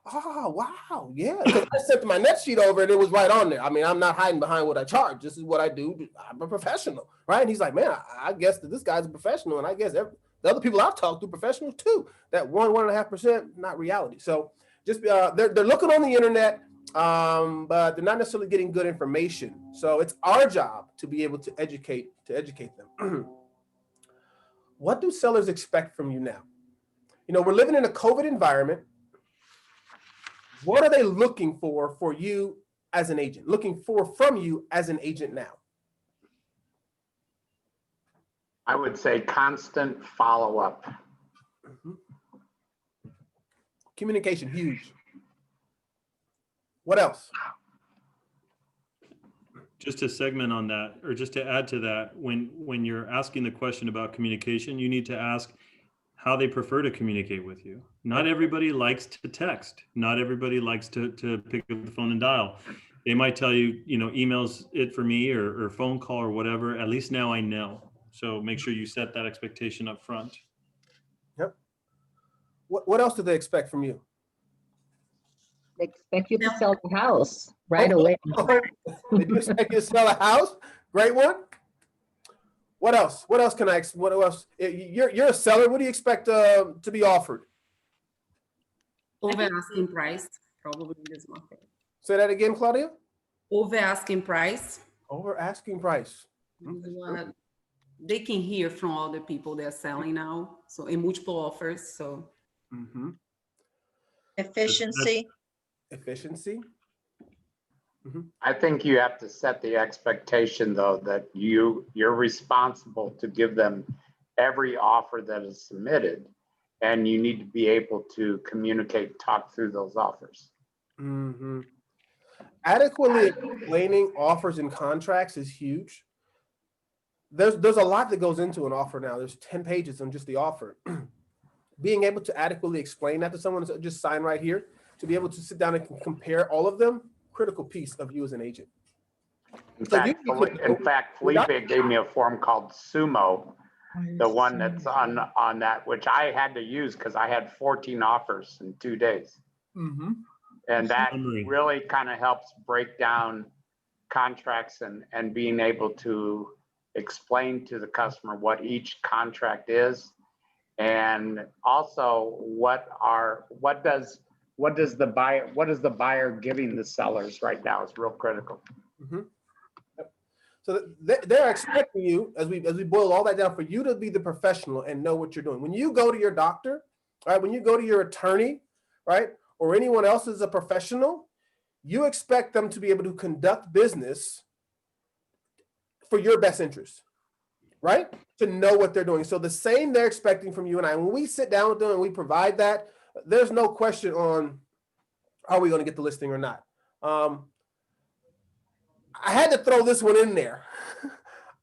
Oh, wow. Yeah. Because I sent my net sheet over and it was right on there. I mean, I'm not hiding behind what I charge. This is what I do. I'm a professional, right? And he's like, man, I guess that this guy's a professional. And I guess the other people I've talked to, professionals too. That 1.5%, not reality. So just they're looking on the internet, but they're not necessarily getting good information. So it's our job to be able to educate them. What do sellers expect from you now? We're living in a COVID environment. What are they looking for you as an agent? From you as an agent now? I would say constant follow-up. Mm-hmm. Communication, huge. What else? Just to segment on that, or just to add to that, when you're asking the question about communication, you need to ask how they prefer to communicate with you. Not everybody likes to text. Not everybody likes to pick up the phone and dial. They might tell you, email's it for me, or phone call or whatever. At least now I know. So make sure you set that expectation up front. Yep. What else do they expect from you? They expect you to sell the house right away. They do expect you to sell a house. Great one. What else? What else can I? What else? You're a seller. What do you expect to be offered? Over asking price, probably in this market. Say that again, Claudia. Over asking price. Over asking price. Is what they can hear from all the people they're selling now. So in multiple offers. So Efficiency. Efficiency. I think you have to set the expectation, though, that you're responsible to give them every offer that is submitted, and you need to be able to communicate, talk through those offers. Adequately explaining offers and contracts is huge. There's a lot that goes into an offer now. There's 10 pages on just the offer. Being able to adequately explain that to someone, just sign right here, to be able to sit down and compare all of them, critical piece of you as an agent. In fact, Felipe gave me a form called Sumo, the one that's on that, which I had to use because I had 14 offers in 2 days. And that really kind of helps break down contracts and being able to explain to the customer what each contract is, and also what does the buyer giving the sellers right now is real critical. So they're expecting you, as we boil all that down, for you to be the professional and know what you're doing. When you go to your doctor, right? When you go to your attorney, right? Or anyone else is a professional, you expect them to be able to conduct business for your best interest, right? To know what they're doing. So the same they're expecting from you and I. When we sit down with them and we provide that, there's no question on, are we going to get the listing or not? I had to throw this one in there.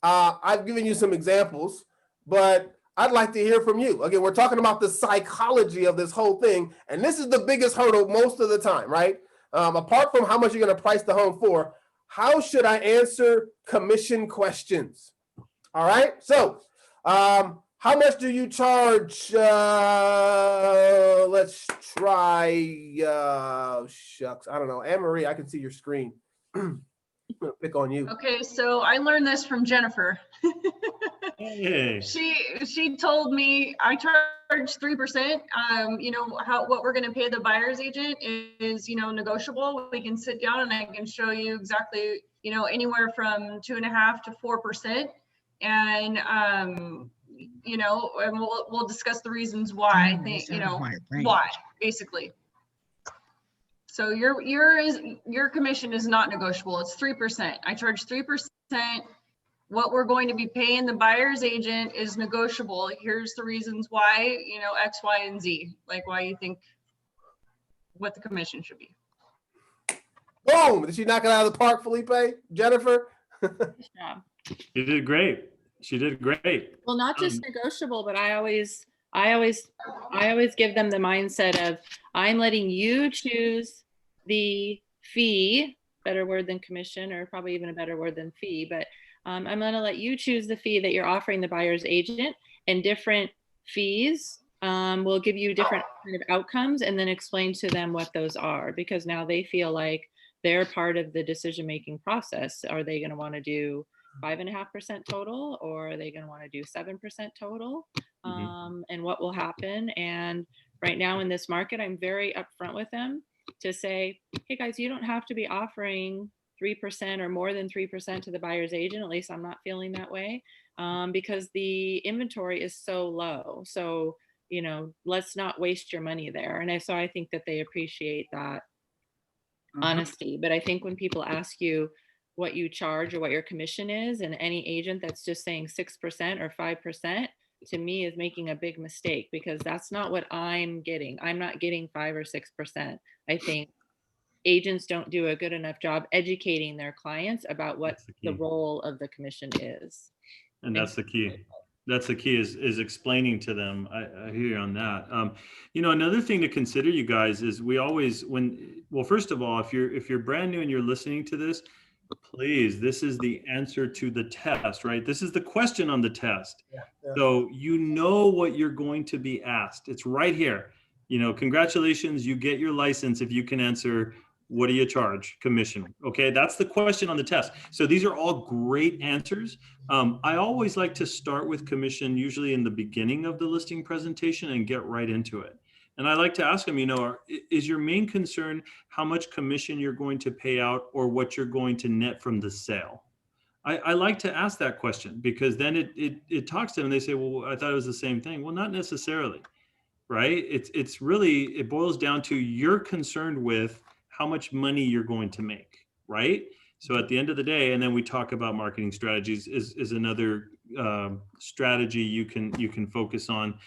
I've given you some examples, but I'd like to hear from you. Again, we're talking about the psychology of this whole thing, and this is the biggest hurdle most of the time, right? Apart from how much you're going to price the home for, how should I answer commission questions? All right, so how much do you charge? Let's try, shucks, I don't know. Anne-Marie, I can see your screen. I'm gonna pick on you. Okay, so I learned this from Jennifer. Hey. She told me I charge 3%. You know, what we're gonna pay the buyer's agent is, you know, negotiable. We can sit down and I can show you exactly, you know, anywhere from 2.5% to 4%. And you know, and we'll discuss the reasons why. I think, you know, why basically. So your commission is not negotiable. It's 3%. I charge 3%. What we're going to be paying the buyer's agent is negotiable. Here's the reasons why, you know, X, Y, and Z, like why you think what the commission should be. Boom! Did she knock it out of the park, Felipe? Jennifer? Yeah. You did great. She did great. Well, not just negotiable, but I always give them the mindset of, I'm letting you choose the fee, better word than commission, or probably even a better word than fee, but I'm going to let you choose the fee that you're offering the buyer's agent, and different fees will give you different kind of outcomes, and then explain to them what those are, because now they feel like they're part of the decision-making process. Are they going to want to do 5.5% total, or are they going to want to do 7% total? And what will happen? And right now in this market, I'm very upfront with them to say, hey guys, you don't have to be offering 3% or more than 3% to the buyer's agent. At least I'm not feeling that way, because the inventory is so low. So, you know, let's not waste your money there. And so I think that they appreciate that honesty. But I think when people ask you what you charge or what your commission is, and any agent that's just saying 6% or 5%, to me is making a big mistake, because that's not what I'm getting. I'm not getting 5 or 6%. I think agents don't do a good enough job educating their clients about what the role of the commission is. And that's the key. That's the key, is explaining to them. I hear you on that. You know, another thing to consider, you guys, is we always, well, first of all, if you're brand new and you're listening to this, please, this is the answer to the test, right? This is the question on the test. So you know what you're going to be asked. It's right here. Congratulations, you get your license if you can answer, what do you charge commission? Okay, that's the question on the test. So these are all great answers. I always like to start with commission usually in the beginning of the listing presentation and get right into it. And I like to ask them, is your main concern how much commission you're going to pay out or what you're going to net from the sale? I like to ask that question because then it talks to them and they say, well, I thought it was the same thing. Well, not necessarily, right? It's really, it boils down to you're concerned with how much money you're going to make, right? So at the end of the day, and then we talk about marketing strategies is another strategy you can focus on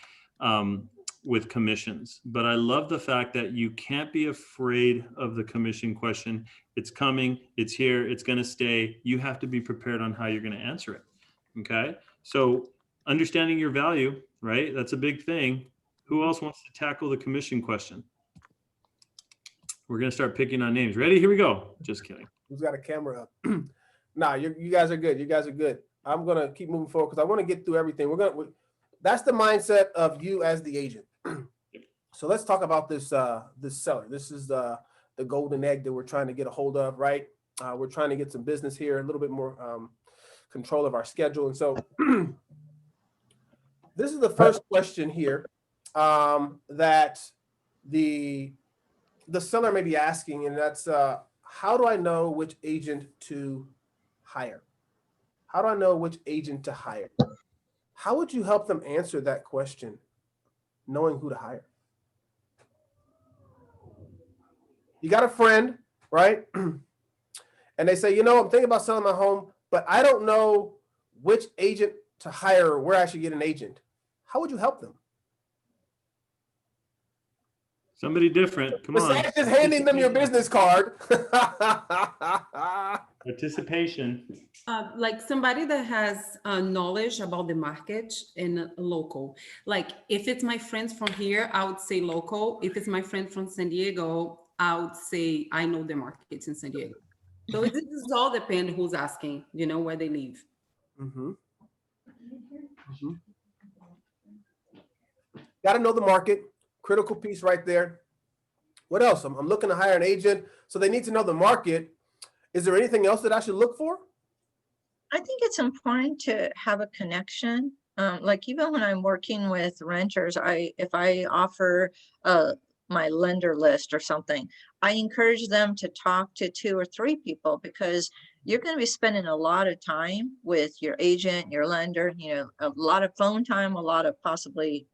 with commissions. But I love the fact that you can't be afraid of the commission question. It's coming, it's here, it's going to stay. You have to be prepared on how you're going to answer it. Okay. So understanding your value, right? That's a big thing. Who else wants to tackle the commission question? We're going to start picking on names. Ready? Here we go. Just kidding. Who's got a camera up? Nah, you guys are good. You guys are good. I'm going to keep moving forward because I want to get through everything. That's the mindset of you as the agent. So let's talk about this seller. This is the golden egg that we're trying to get a hold of, right? We're trying to get some business here, a little bit more control of our schedule. And so this is the first question here that the seller may be asking, and that's how do I know which agent to hire? How do I know which agent to hire? How would you help them answer that question, knowing who to hire? You got a friend, right? And they say, I'm thinking about selling my home, but I don't know which agent to hire or where I should get an agent. How would you help them? Somebody different. Come on. Besides just handing them your business card. Participation. Like somebody that has knowledge about the market and local. Like if it's my friends from here, I would say local. If it's my friend from San Diego, I would say I know the markets in San Diego. So it does all depend who's asking, where they live. Mm-hmm. Mm-hmm. Got to know the market. Critical piece right there. What else? I'm looking to hire an agent, so they need to know the market. Is there anything else that I should look for? I think it's important to have a connection. Like even when I'm working with renters, if I offer my lender list or something, I encourage them to talk to 2 or 3 people because you're going to be spending a lot of time with your agent, your lender, a lot of phone time, a lot of possibly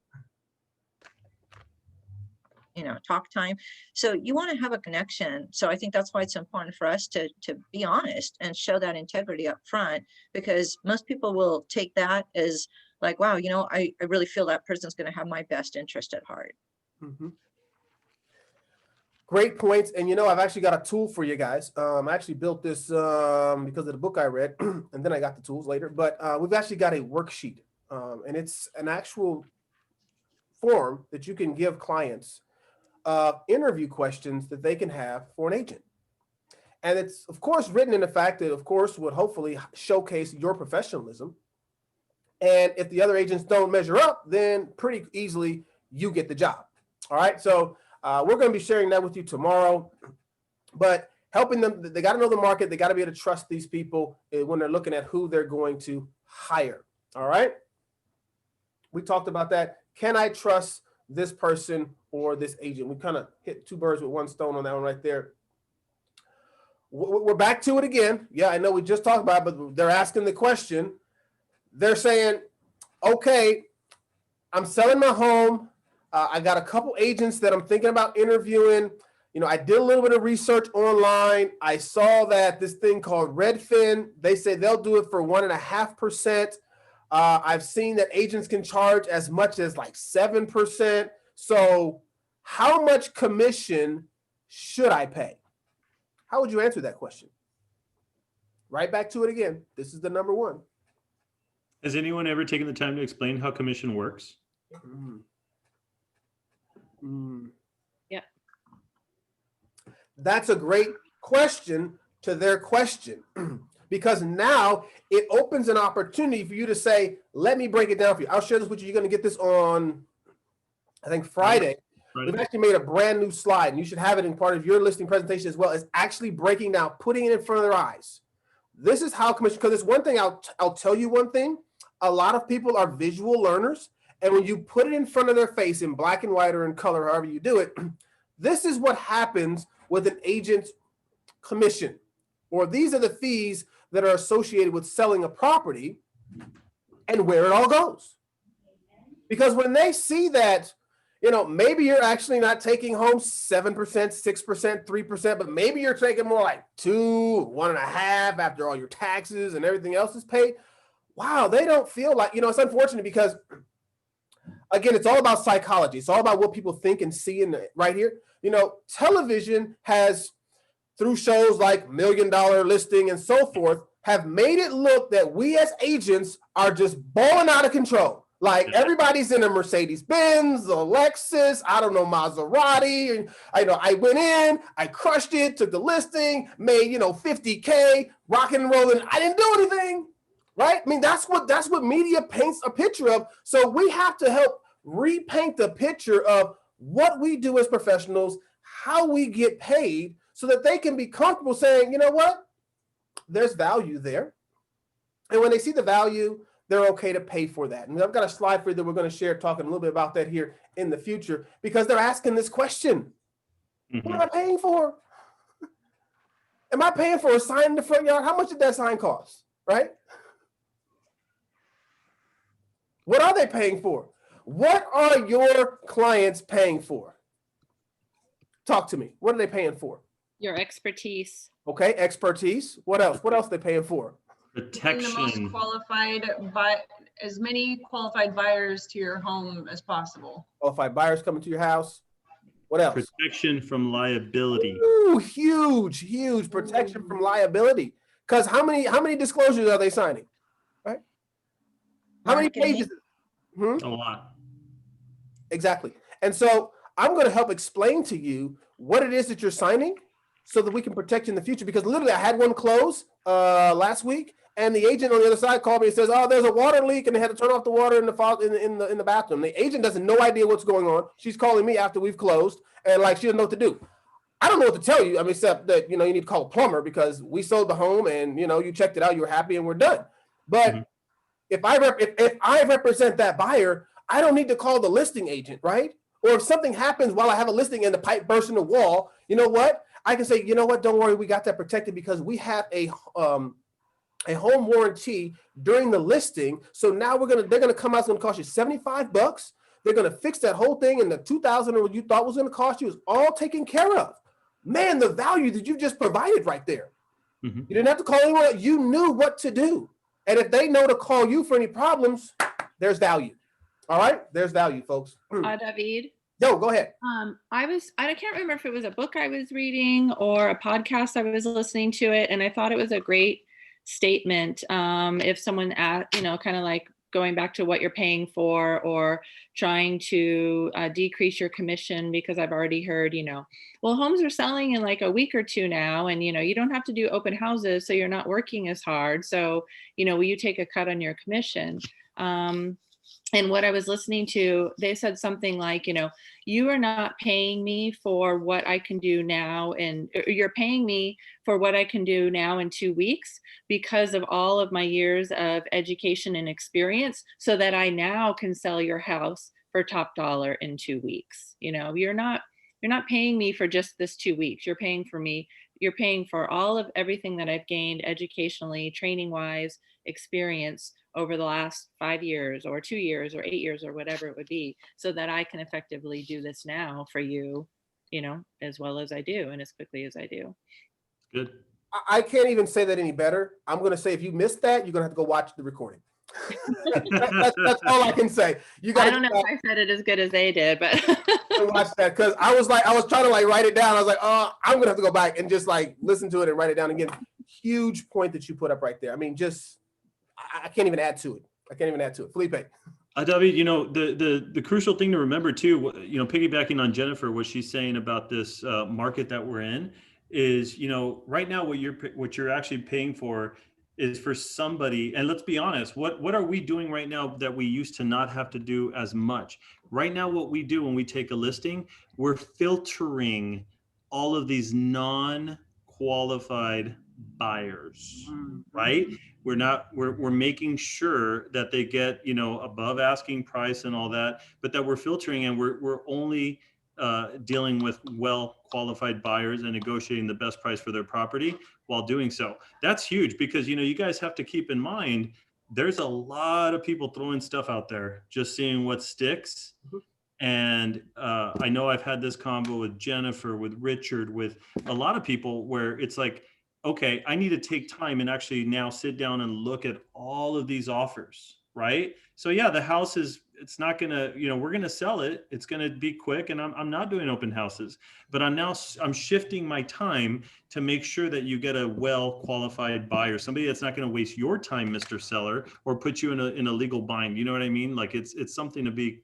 talk time. So you want to have a connection. So I think that's why it's important for us to be honest and show that integrity up front, because most people will take that as like, wow, I really feel that person's going to have my best interest at heart. Mm-hmm. Great points. And I've actually got a tool for you guys. I actually built this because of the book I read, and then I got the tools later. But we've actually got a worksheet, and it's an actual form that you can give clients interview questions that they can have for an agent. And it's, of course, written in the fact that, of course, would hopefully showcase your professionalism. And if the other agents don't measure up, then pretty easily you get the job. All right. So we're going to be sharing that with you tomorrow. But helping them, they got to know the market. They got to be able to trust these people when they're looking at who they're going to hire. All right. We talked about that. Can I trust this person or this agent? We kind of hit 2 birds with 1 stone on that one right there. We're back to it again. Yeah, I know we just talked about it, but they're asking the question. They're saying, okay, I'm selling my home. I got a couple agents that I'm thinking about interviewing. I did a little bit of research online. I saw that this thing called Redfin, they say they'll do it for 1.5%. I've seen that agents can charge as much as like 7%. So how much commission should I pay? How would you answer that question? Right back to it again. This is the number 1. Has anyone ever taken the time to explain how commission works? Yeah. That's a great question to their question. Because now it opens an opportunity for you to say, let me break it down for you. I'll share this with you. You're going to get this on, I think, Friday. We've actually made a brand new slide, and you should have it in part of your listing presentation as well, is actually breaking down, putting it in front of their eyes. This is how commission, because it's one thing, I'll tell you one thing, a lot of people are visual learners, and when you put it in front of their face in black and white or in color, however you do it, this is what happens with an agent's commission, or these are the fees that are associated with selling a property and where it all goes. Because when they see that, you know, maybe you're actually not taking home 7%, 6%, 3%, but maybe you're taking more like 2, 1.5 after all your taxes and everything else is paid. Wow, they don't feel like, you know, it's unfortunate because, again, it's all about psychology. It's all about what people think and see in right here. You know, television has, through shows like $1 Million Listing and so forth, have made it look that we as agents are just balling out of control. Like everybody's in a Mercedes Benz, a Lexus, I don't know, Maserati. And I went in, I crushed it, took the listing, made, you know, 50K, rocking and rolling. I didn't do anything, right? I mean, that's what media paints a picture of. So we have to help repaint the picture of what we do as professionals, how we get paid, so that they can be comfortable saying, you know what, there's value there. And when they see the value, they're okay to pay for that. And I've got a slide for you that we're going to share, talking a little bit about that here in the future, because they're asking this question. What am I paying for? Am I paying for a sign in the front yard? How much did that sign cost, right? What are they paying for? What are your clients paying for? Talk to me. What are they paying for? Your expertise. Okay, expertise. What else? What else are they paying for? Protection. The most qualified, as many qualified buyers to your home as possible. Qualified buyers coming to your house. What else? Protection from liability. Ooh, huge protection from liability. Because how many disclosures are they signing? Right? How many pages? A lot. Exactly. And so I'm going to help explain to you what it is that you're signing so that we can protect you in the future. Because literally I had one close last week, and the agent on the other side called me and says, oh, there's a water leak, and they had to turn off the water in the bathroom. The agent doesn't no idea what's going on. She's calling me after we've closed, and like she doesn't know what to do. I don't know what to tell you. I mean, except that, you know, you need to call a plumber because we sold the home and, you know, you checked it out, you were happy, and we're done. But if I represent that buyer, I don't need to call the listing agent, right? Or if something happens while I have a listing and the pipe bursts in the wall, you know what? I can say, you know what? Don't worry, we got that protected because we have a home warranty during the listing. So now they're gonna come out. It's gonna cost you $75. They're gonna fix that whole thing, and the $2,000 or what you thought was gonna cost you is all taken care of. Man, the value that you just provided right there. You didn't have to call anyone else. You knew what to do. And if they know to call you for any problems, there's value. All right, there's value, folks. David. Yo, go ahead. I can't remember if it was a book I was reading or a podcast I was listening to it, and I thought it was a great statement. If someone asked, you know, kind of like going back to what you're paying for or trying to decrease your commission, because I've already heard, you know, well, homes are selling in like a week or two now, and, you know, you don't have to do open houses, so you're not working as hard. So, you know, will you take a cut on your commission? And what I was listening to, they said something like, you know, you are not paying me for what I can do now, and you're paying me for what I can do now in 2 weeks because of all of my years of education and experience, so that I now can sell your house for top dollar in 2 weeks. You know, you're not paying me for just this 2 weeks. You're paying for me. You're paying for all of everything that I've gained educationally, training wise, experience over the last 5 years or 2 years or 8 years or whatever it would be, so that I can effectively do this now for you, you know, as well as I do and as quickly as I do. Good. I can't even say that any better. I'm going to say, if you missed that, you're going to have to go watch the recording. that's all I can say. I don't know if I said it as good as they did, but watch that, because I was trying to like write it down. I was like, oh, I'm going to have to go back and just like listen to it and write it down again. Huge point that you put up right there. I mean, I can't even add to it. Felipe. David, you know, the crucial thing to remember too, you know, piggybacking on Jennifer, what she's saying about this market that we're in is, you know, right now what you're actually paying for is for somebody, and let's be honest, what are we doing right now that we used to not have to do as much? Right now, what we do when we take a listing, we're filtering all of these non-qualified buyers, right? We're making sure that they get, you know, above asking price and all that, but that we're filtering, and we're only dealing with well-qualified buyers and negotiating the best price for their property while doing so. That's huge, because, you know, you guys have to keep in mind, there's a lot of people throwing stuff out there, just seeing what sticks. And I know I've had this convo with Jennifer, with Richard, with a lot of people, where it's like, okay, I need to take time and actually now sit down and look at all of these offers, right? So yeah, the house it's not gonna, you know, we're gonna sell it. It's gonna be quick, and I'm not doing open houses, but I'm shifting my time to make sure that you get a well-qualified buyer, somebody that's not gonna waste your time, Mr. Seller, or put you in a legal bind. You know what I mean? Like it's something to be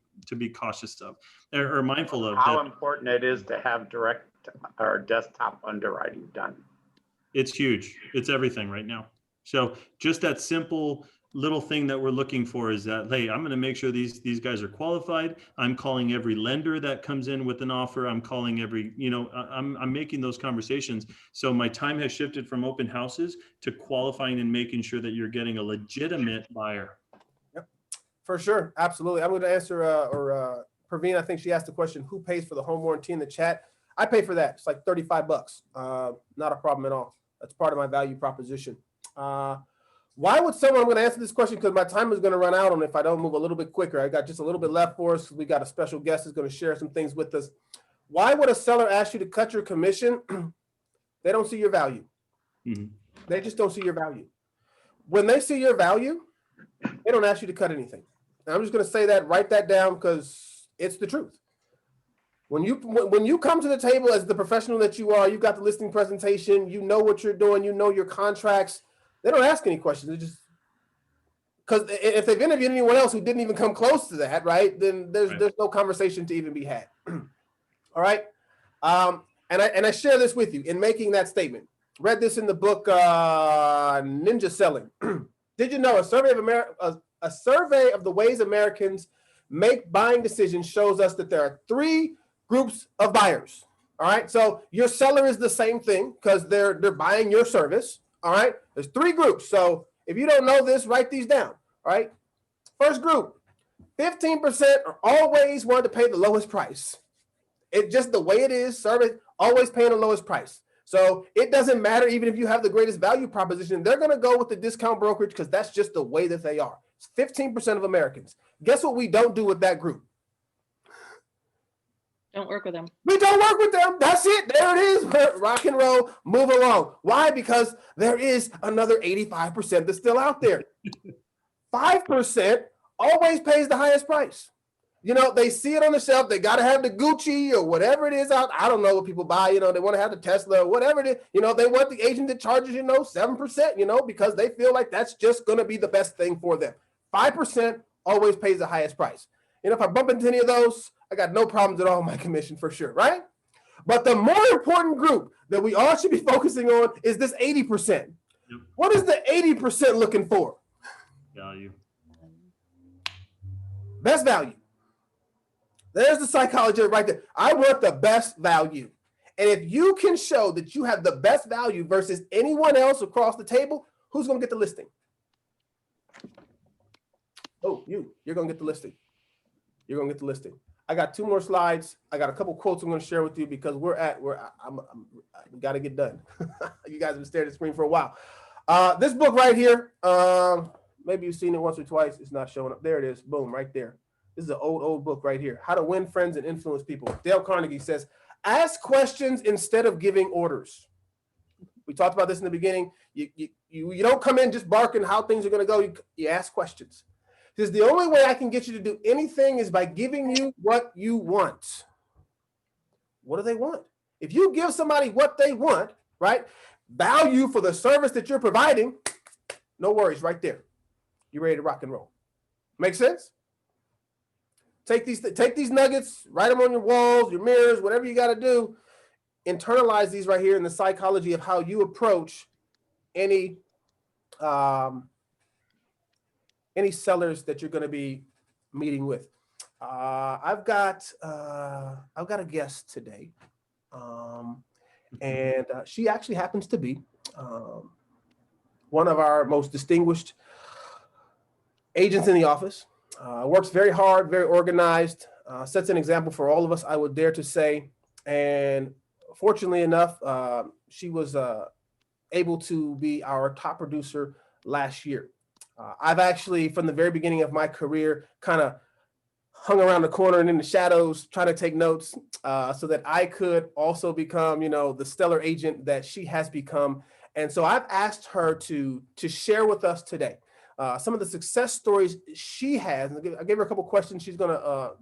cautious of, or mindful of. How important it is to have direct or desktop underwriting done. It's huge. It's everything right now. So just that simple little thing that we're looking for is that, hey, I'm going to make sure these guys are qualified. I'm calling every lender that comes in with an offer. I'm calling every, you know, I'm making those conversations. So my time has shifted from open houses to qualifying and making sure that you're getting a legitimate buyer. Yep, for sure. Absolutely. I'm going to answer, Praveen, I think she asked the question, who pays for the home warranty in the chat? I pay for that. It's like $35. Not a problem at all. That's part of my value proposition. Why would someone, I'm going to answer this question because my time is going to run out on if I don't move a little bit quicker. I got just a little bit left for us. We got a special guest who's going to share some things with us. Why would a seller ask you to cut your commission? They don't see your value. Mm-hmm. They just don't see your value. When they see your value, they don't ask you to cut anything. And I'm just going to say that, write that down, because it's the truth. When you come to the table as the professional that you are, you got the listing presentation, you know what you're doing, you know your contracts. They don't ask any questions. They just, because if they've interviewed anyone else who didn't even come close to that, right, then there's no conversation to even be had. All right. And I share this with you in making that statement. Read this in the book Ninja Selling. Did you know a survey of the ways Americans make buying decisions shows us that there are 3 groups of buyers. All right. So your seller is the same thing, because they're buying your service. All right. There's 3 groups. So if you don't know this, write these down. All right. First group, 15% are always want to pay the lowest price. It's just the way it is. Service always paying the lowest price. So it doesn't matter even if you have the greatest value proposition. They're going to go with the discount brokerage because that's just the way that they are. It's 15% of Americans. Guess what we don't do with that group? Don't work with them. We don't work with them. That's it. There it is. Rock and roll. Move along. Why? Because there is another 85% that's still out there. 5% always pays the highest price. You know, they see it on the shelf. They got to have the Gucci or whatever it is out. I don't know what people buy. You know, they want to have the Tesla or whatever it is. You know, they want the agent that charges, 7%, because they feel like that's just going to be the best thing for them. 5% always pays the highest price. If I bump into any of those, I got no problems at all with my commission for sure, right? But the more important group that we all should be focusing on is this 80%. Yep. What is the 80% looking for? Value. Best value. There's the psychology right there. I want the best value. And if you can show that you have the best value versus anyone else across the table, who's going to get the listing? Oh, you're going to get the listing. You're going to get the listing. I got 2 more slides. I got a couple quotes I'm going to share with you because we got to get done. You guys have been staring at the screen for a while. This book right here, maybe you've seen it once or twice. It's not showing up. There it is. Boom, right there. This is an old book right here. How to Win Friends and Influence People. Dale Carnegie says, ask questions instead of giving orders. We talked about this in the beginning. You don't come in just barking how things are going to go. You ask questions. Because the only way I can get you to do anything is by giving you what you want. What do they want? If you give somebody what they want, right? Value for the service that you're providing, no worries, right there. You're ready to rock and roll. Make sense? Take these nuggets, write them on your walls, your mirrors, whatever you got to do. Internalize these right here in the psychology of how you approach any any sellers that you're going to be meeting with. I've got a guest today, and she actually happens to be one of our most distinguished agents in the office. Works very hard, very organized, sets an example for all of us, I would dare to say. And fortunately enough, she was able to be our top producer last year. I've actually, from the very beginning of my career, kind of hung around the corner and in the shadows trying to take notes so that I could also become, the stellar agent that she has become. And so I've asked her to share with us today some of the success stories she has. I gave her a couple questions she's going to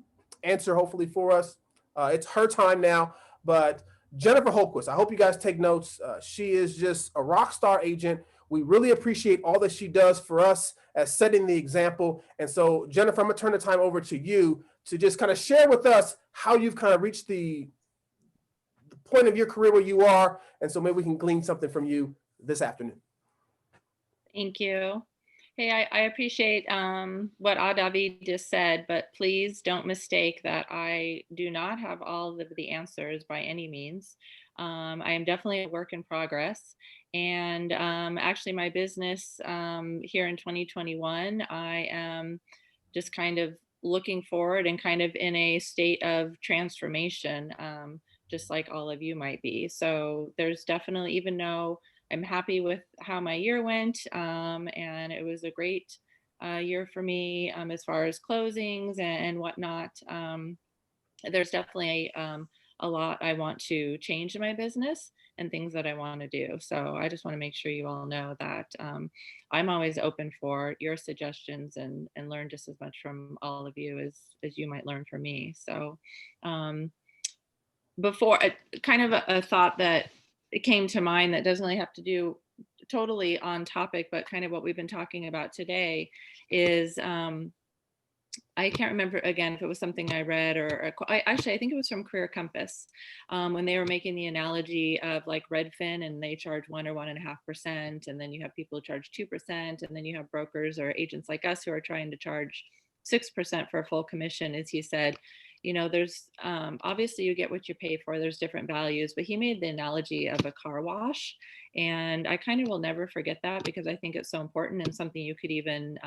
answer hopefully for us. It's her time now, but Jennifer Hultquist, I hope you guys take notes. She is just a rock star agent. We really appreciate all that she does for us as setting the example. And so, Jennifer, I'm going to turn the time over to you to just kind of share with us how you've kind of reached the point of your career where you are. And so maybe we can glean something from you this afternoon. Thank you. Hey, I appreciate what David just said, but please don't mistake that I do not have all of the answers by any means. I am definitely a work in progress. And actually my business here in 2021, I am just kind of looking forward and kind of in a state of transformation, just like all of you might be. So there's definitely, even though I'm happy with how my year went, and it was a great year for me as far as closings and whatnot. There's definitely a lot I want to change in my business and things that I want to do. So I just want to make sure you all know that I'm always open for your suggestions and learn just as much from all of you as you might learn from me. So before, kind of a thought that it came to mind that doesn't really have to do totally on topic, but kind of what we've been talking about today is I can't remember again if it was something I read I think it was from Career Compass when they were making the analogy of like Redfin, and they charge 1 or 1.5%, and then you have people who charge 2%, and then you have brokers or agents like us who are trying to charge 6% for a full commission. As he said, there's obviously you get what you pay for. There's different values, but he made the analogy of a car wash. And I kind of will never forget that, because I think it's so important and something you could even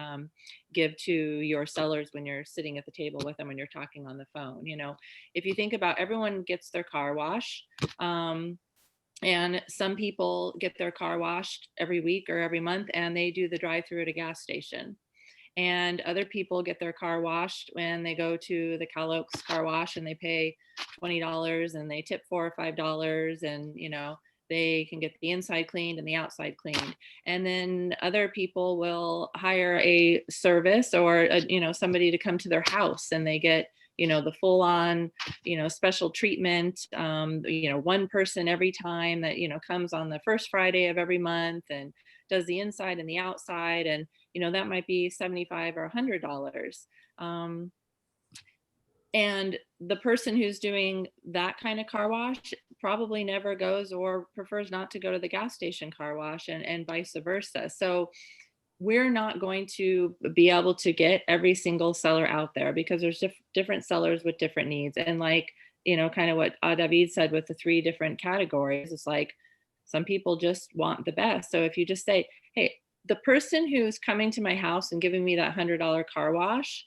give to your sellers when you're sitting at the table with them, when you're talking on the phone. If you think about, everyone gets their car washed. And some people get their car washed every week or every month, and they do the drive-through at a gas station. And other people get their car washed when they go to the Cal Oaks car wash and they pay $20 and they tip $4 or $5, and they can get the inside cleaned and the outside cleaned. And then other people will hire a service or somebody to come to their house, and they get the full on special treatment, one person every time that comes on the first Friday of every month and does the inside and the outside, and that might be $75 or $100. And the person who's doing that kind of car wash probably never goes or prefers not to go to the gas station car wash, and vice versa. So we're not going to be able to get every single seller out there, because there's different sellers with different needs. And like, kind of what David said with the 3 different categories, it's like some people just want the best. So if you just say, hey, the person who's coming to my house and giving me that $100 car wash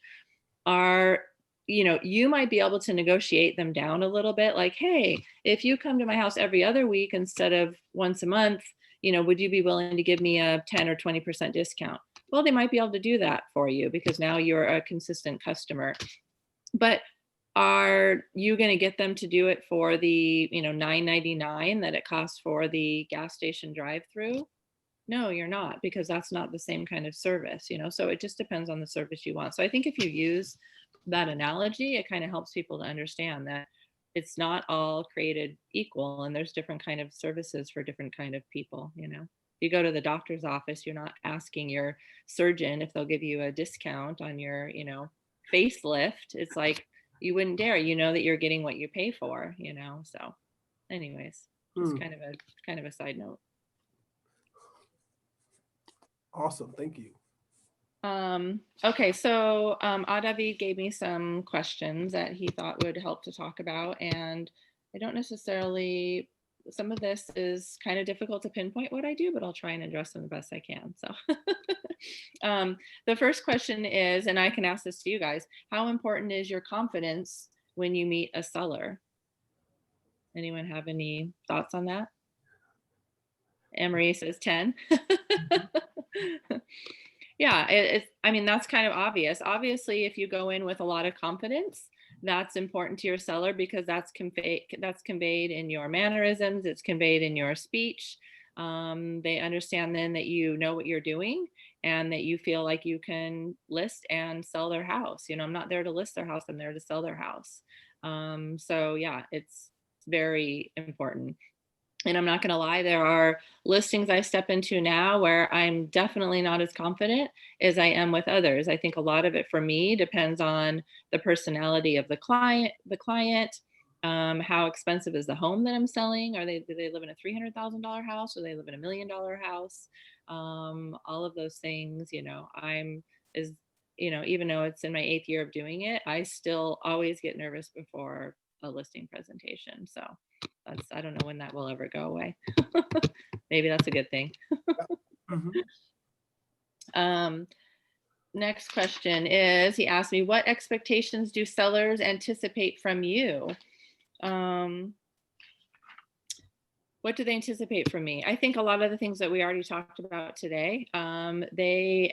you might be able to negotiate them down a little bit. Like, hey, if you come to my house every other week instead of once a month, would you be willing to give me a 10 or 20% discount? Well, they might be able to do that for you because now you're a consistent customer. But are you going to get them to do it for the $9.99 that it costs for the gas station drive-through? No, you're not, because that's not the same kind of service, so it just depends on the service you want. So I think if you use that analogy, it kind of helps people to understand that it's not all created equal, and there's different kind of services for different kind of people. You go to the doctor's office, you're not asking your surgeon if they'll give you a discount on your facelift. It's like, you wouldn't dare, that you're getting what you pay for, so anyways, just kind of a side note. Awesome. Thank you. Okay, so Adavi gave me some questions that he thought would help to talk about, and I don't necessarily, some of this is kind of difficult to pinpoint what I do, but I'll try and address them the best I can. So the first question is, and I can ask this to you guys, how important is your confidence when you meet a seller? Anyone have any thoughts on that? Anne-Marie says 10. Yeah, I mean, that's kind of obvious. Obviously, if you go in with a lot of confidence, that's important to your seller because that's conveyed in your mannerisms, it's conveyed in your speech. They understand then that you know what you're doing and that you feel like you can list and sell their house. You know, I'm not there to list their house, I'm there to sell their house. So yeah, it's very important. And I'm not going to lie, there are listings I step into now where I'm definitely not as confident as I am with others. I think a lot of it for me depends on the personality of the client, how expensive is the home that I'm selling? Do they live in a $300,000 house or they live in $1 million house? All of those things, you know, even though it's in my 8th year of doing it, I still always get nervous before a listing presentation. So I don't know when that will ever go away. Maybe that's a good thing. Next question is, he asked me, what expectations do sellers anticipate from you? What do they anticipate from me? I think a lot of the things that we already talked about today, they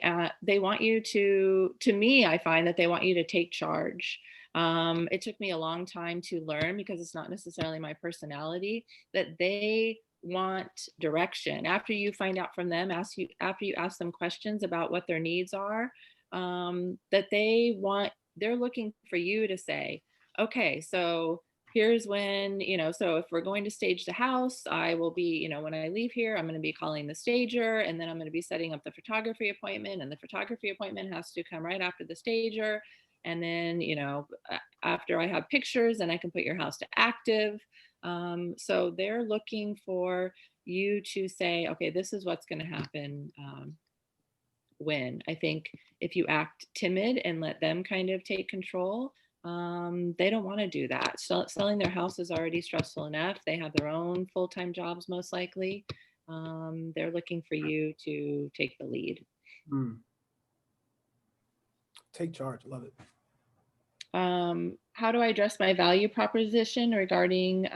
want you to me, I find that they want you to take charge. It took me a long time to learn because it's not necessarily my personality that they want direction. After you find out from them, after you ask them questions about what their needs are, that they're looking for you to say, okay, so here's when, so if we're going to stage the house, I will be, when I leave here, I'm going to be calling the stager, and then I'm going to be setting up the photography appointment, and the photography appointment has to come right after the stager. And then, after I have pictures, then I can put your house to active. So they're looking for you to say, okay, this is what's going to happen when. I think if you act timid and let them kind of take control, they don't want to do that. Selling their house is already stressful enough. They have their own full-time jobs, most likely. They're looking for you to take the lead. Take charge. Love it. How do I address my value proposition regarding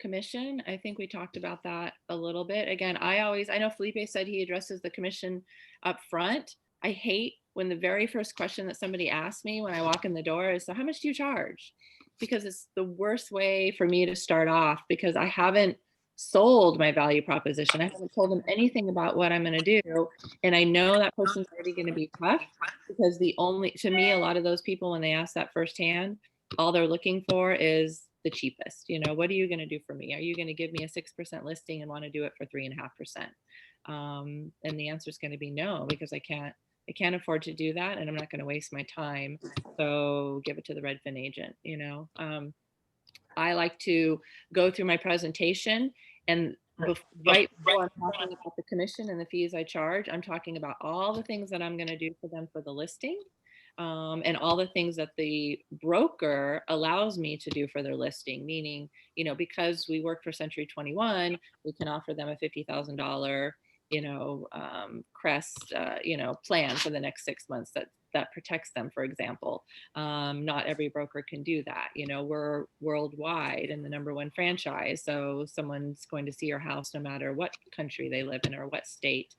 commission? I think we talked about that a little bit. Again, I know Felipe said he addresses the commission up front. I hate when the very first question that somebody asks me when I walk in the door is, so how much do you charge? Because it's the worst way for me to start off, because I haven't sold my value proposition. I haven't told them anything about what I'm going to do. And I know that person's already going to be tough, because to me, a lot of those people, when they ask that firsthand, all they're looking for is the cheapest. What are you going to do for me? Are you going to give me a 6% listing and want to do it for 3.5%? And the answer is going to be no, because I can't afford to do that, and I'm not going to waste my time. So give it to the Redfin agent. I like to go through my presentation, and right before I'm talking about the commission and the fees I charge, I'm talking about all the things that I'm going to do for them for the listing, and all the things that the broker allows me to do for their listing. Meaning, because we work for Century 21, we can offer them a $50,000 crest, plan for the next 6 months that protects them, for example. Not every broker can do that. We're worldwide and the #1 franchise. So someone's going to see your house no matter what country they live in or what state.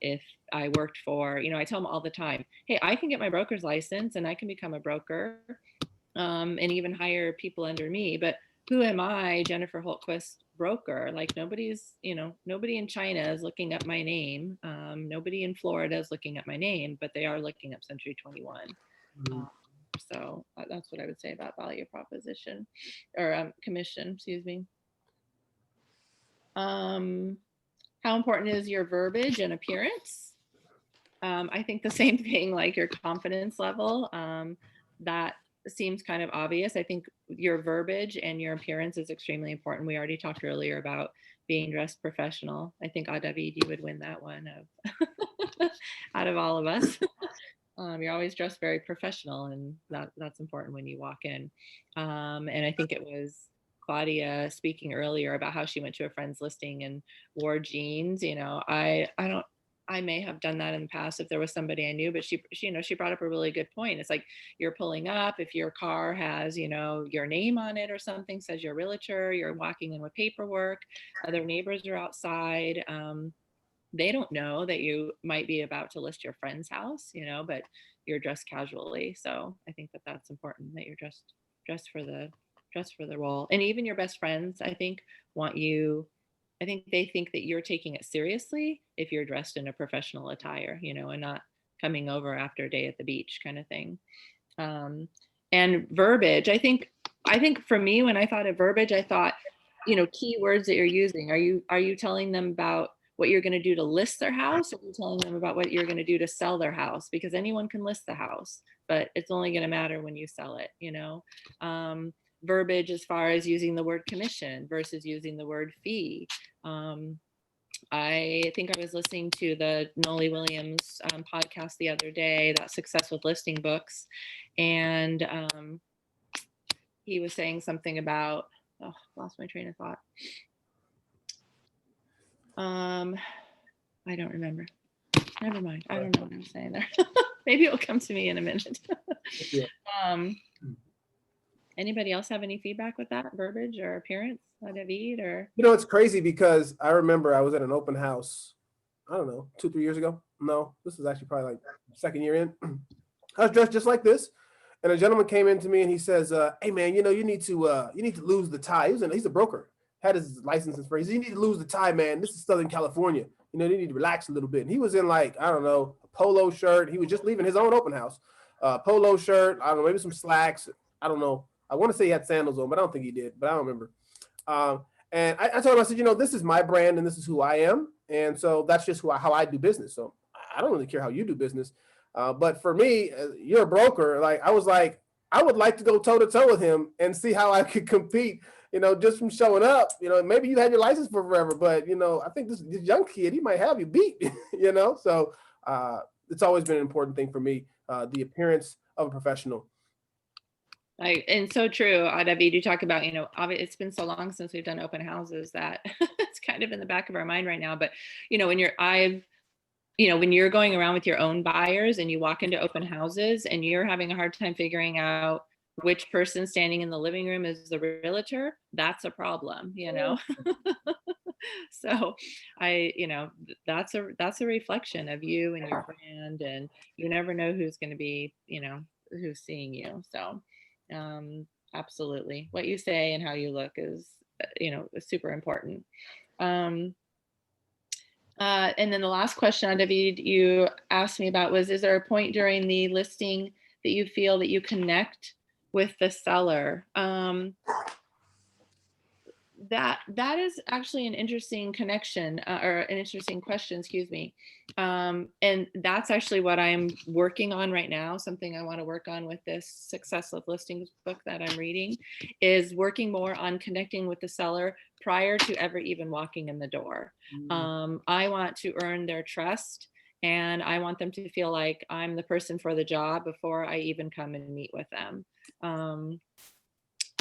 If I worked for, I tell them all the time, hey, I can get my broker's license and I can become a broker, and even hire people under me. But who am I, Jennifer Hultquist, broker? Like nobody in China is looking up my name. Nobody in Florida is looking up my name, but they are looking up Century 21. So that's what I would say about value proposition or commission, excuse me. How important is your verbiage and appearance? I think the same thing, like your confidence level, that seems kind of obvious. I think your verbiage and your appearance is extremely important. We already talked earlier about being dressed professional. I think David, you would win that one of out of all of us. You're always dressed very professional, and that's important when you walk in. And I think it was Claudia speaking earlier about how she went to a friend's listing and wore jeans. You know, I may have done that in the past if there was somebody I knew, but she brought up a really good point. It's like, you're pulling up, if your car has, your name on it or something, says you're a realtor, you're walking in with paperwork, other neighbors are outside. They don't know that you might be about to list your friend's house, but you're dressed casually. So I think that that's important, that you're dressed for the role. And even your best friends, I think they think that you're taking it seriously if you're dressed in a professional attire, and not coming over after a day at the beach kind of thing. And verbiage, I think for me, when I thought of verbiage, I thought, key words that you're using. Are you telling them about what you're going to do to list their house, or are you telling them about what you're going to do to sell their house? Because anyone can list the house, but it's only going to matter when you sell it, verbiage as far as using the word commission versus using the word fee. I think I was listening to the Nolly Williams podcast the other day, that Success with Listing Books, and he was saying something about, lost my train of thought. I don't remember. Never mind. I don't know what I'm saying there. Maybe it'll come to me in a minute. Anybody else have any feedback with that verbiage or appearance, David? Or it's crazy because I remember I was at an open house, I don't know, 2-3 years ago. No, this is actually probably like second year in. I was dressed just like this, and a gentleman came in to me and he says, "Hey man, you need to lose the tie." He's a broker, had his license and phrase. "You need to lose the tie, man. This is Southern California. You need to relax a little bit." And he was in like, I don't know, a polo shirt. He was just leaving his own open house. Polo shirt, I don't know, maybe some slacks. I don't know. I want to say he had sandals on, but I don't think he did, but I don't remember. And I told him, I said, this is my brand and this is who I am. And so that's just how I do business. So I don't really care how you do business. But for me, you're a broker. Like, I was like, I would like to go toe to toe with him and see how I could compete, just from showing up. Maybe you had your license for forever, but, I think this young kid, he might have you beat, So it's always been an important thing for me, the appearance of a professional. And so true, David, you talk about, it's been so long since we've done open houses that it's kind of in the back of our mind right now. But, when you're going around with your own buyers and you walk into open houses and you're having a hard time figuring out which person standing in the living room is the realtor, that's a problem, So that's a reflection of you and your brand, and you never know who's going to be, who's seeing you. So absolutely, what you say and how you look is super important. And then the last question, David, you asked me about was, is there a point during the listing that you feel that you connect with the seller? That is actually an interesting connection, or an interesting question, excuse me. And that's actually what I'm working on right now. Something I want to work on with this Success with Listings book that I'm reading is working more on connecting with the seller prior to ever even walking in the door. I want to earn their trust, and I want them to feel like I'm the person for the job before I even come and meet with them.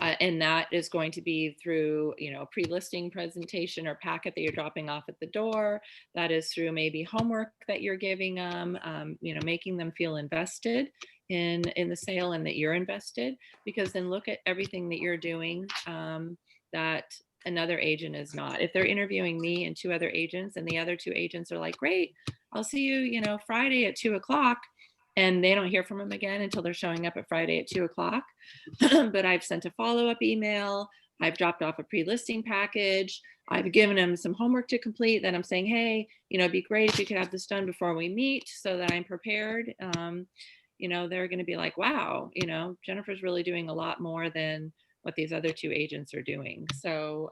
And that is going to be through, a pre-listing presentation or packet that you're dropping off at the door. That is through maybe homework that you're giving them, making them feel invested in the sale and that you're invested, because then look at everything that you're doing that another agent is not. If they're interviewing me and 2 other agents, and the other 2 agents are like, "Great, I'll see you, Friday at 2:00. And they don't hear from them again until they're showing up at Friday at 2:00. But I've sent a follow-up email. I've dropped off a pre-listing package. I've given them some homework to complete. Then I'm saying, hey, it'd be great if you could have this done before we meet so that I'm prepared. They're going to be like, wow, Jennifer's really doing a lot more than what these other 2 agents are doing. So,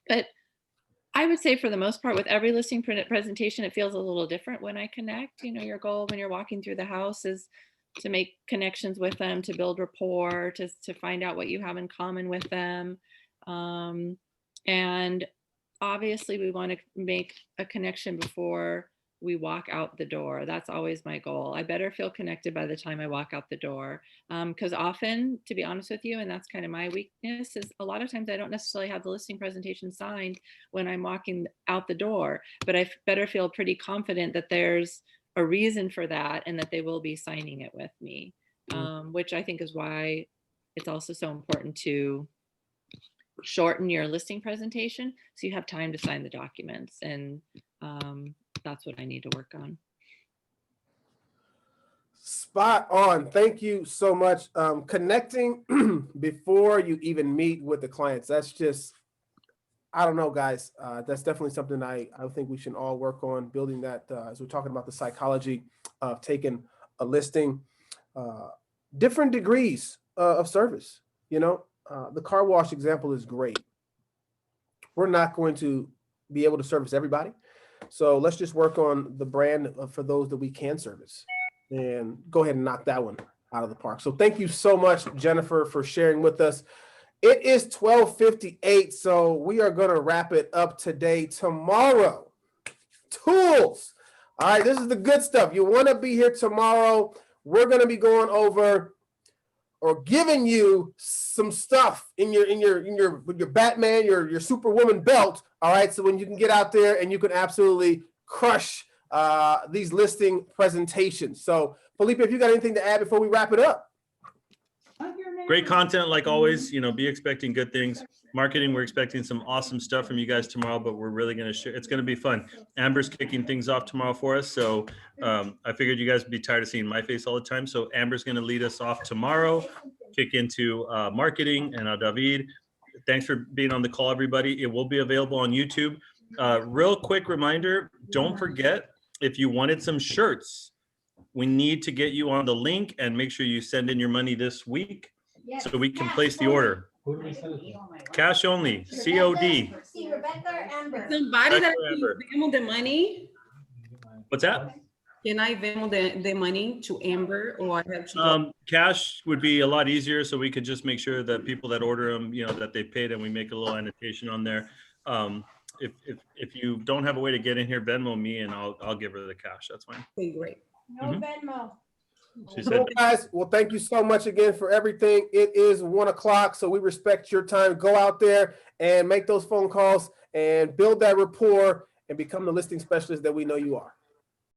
but I would say for the most part, with every listing presentation, it feels a little different when I connect. Your goal when you're walking through the house is make connections with them, to build rapport, to find out what you have in common with them. And obviously we want to make a connection before we walk out the door. That's always my goal. I better feel connected by the time I walk out the door. Because often, to be honest with you, and that's kind of my weakness, is a lot of times I don't necessarily have the listing presentation signed when I'm walking out the door, but I better feel pretty confident that there's a reason for that and that they will be signing it with me, which I think is why it's also so important to shorten your listing presentation so you have time to sign the documents. And that's what I need to work on. Spot on. Thank you so much. Connecting before you even meet with the clients. That's just, I don't know, guys. That's definitely something I think we should all work on, building that as we're talking about the psychology of taking a listing, different degrees of service. You know, the car wash example is great. We're not going to be able to service everybody. So let's just work on the brand for those that we can service and go ahead and knock that one out of the park. So thank you so much, Jennifer, for sharing with us. It is 12:58, so we are going to wrap it up today. Tomorrow, tools. All right, this is the good stuff. You want to be here tomorrow. We're going to be going over or giving you some stuff in your Batman, your Superwoman belt. All right, so when you can get out there and you can absolutely crush these listing presentations. So Felipe, if you got anything to add before we wrap it up. Great content, like always. You know, be expecting good things. Marketing, we're expecting some awesome stuff from you guys tomorrow, but we're really going to share. It's going to be fun. Amber's kicking things off tomorrow for us. So I figured you guys would be tired of seeing my face all the time. So Amber's going to lead us off tomorrow, kick into marketing, and David. Thanks for being on the call, everybody. It will be available on YouTube. Real quick reminder, don't forget, if you wanted some shirts, we need to get you on the link and make sure you send in your money this week so we can place the order. Cash only, COD. Somebody that can Venmo the money. What's that? Can I Venmo the money to Amber, or I have to? Cash would be a lot easier, so we could just make sure that people that order them, you know, that they paid, and we make a little annotation on there. If you don't have a way to get in here, Venmo me, and I'll give her the cash. That's fine. Okay, great. No Venmo. She said, guys, well, thank you so much again for everything. It is 1 o'clock, so we respect your time. Go out there and make those phone calls and build that rapport and become the listing specialist that we know you are.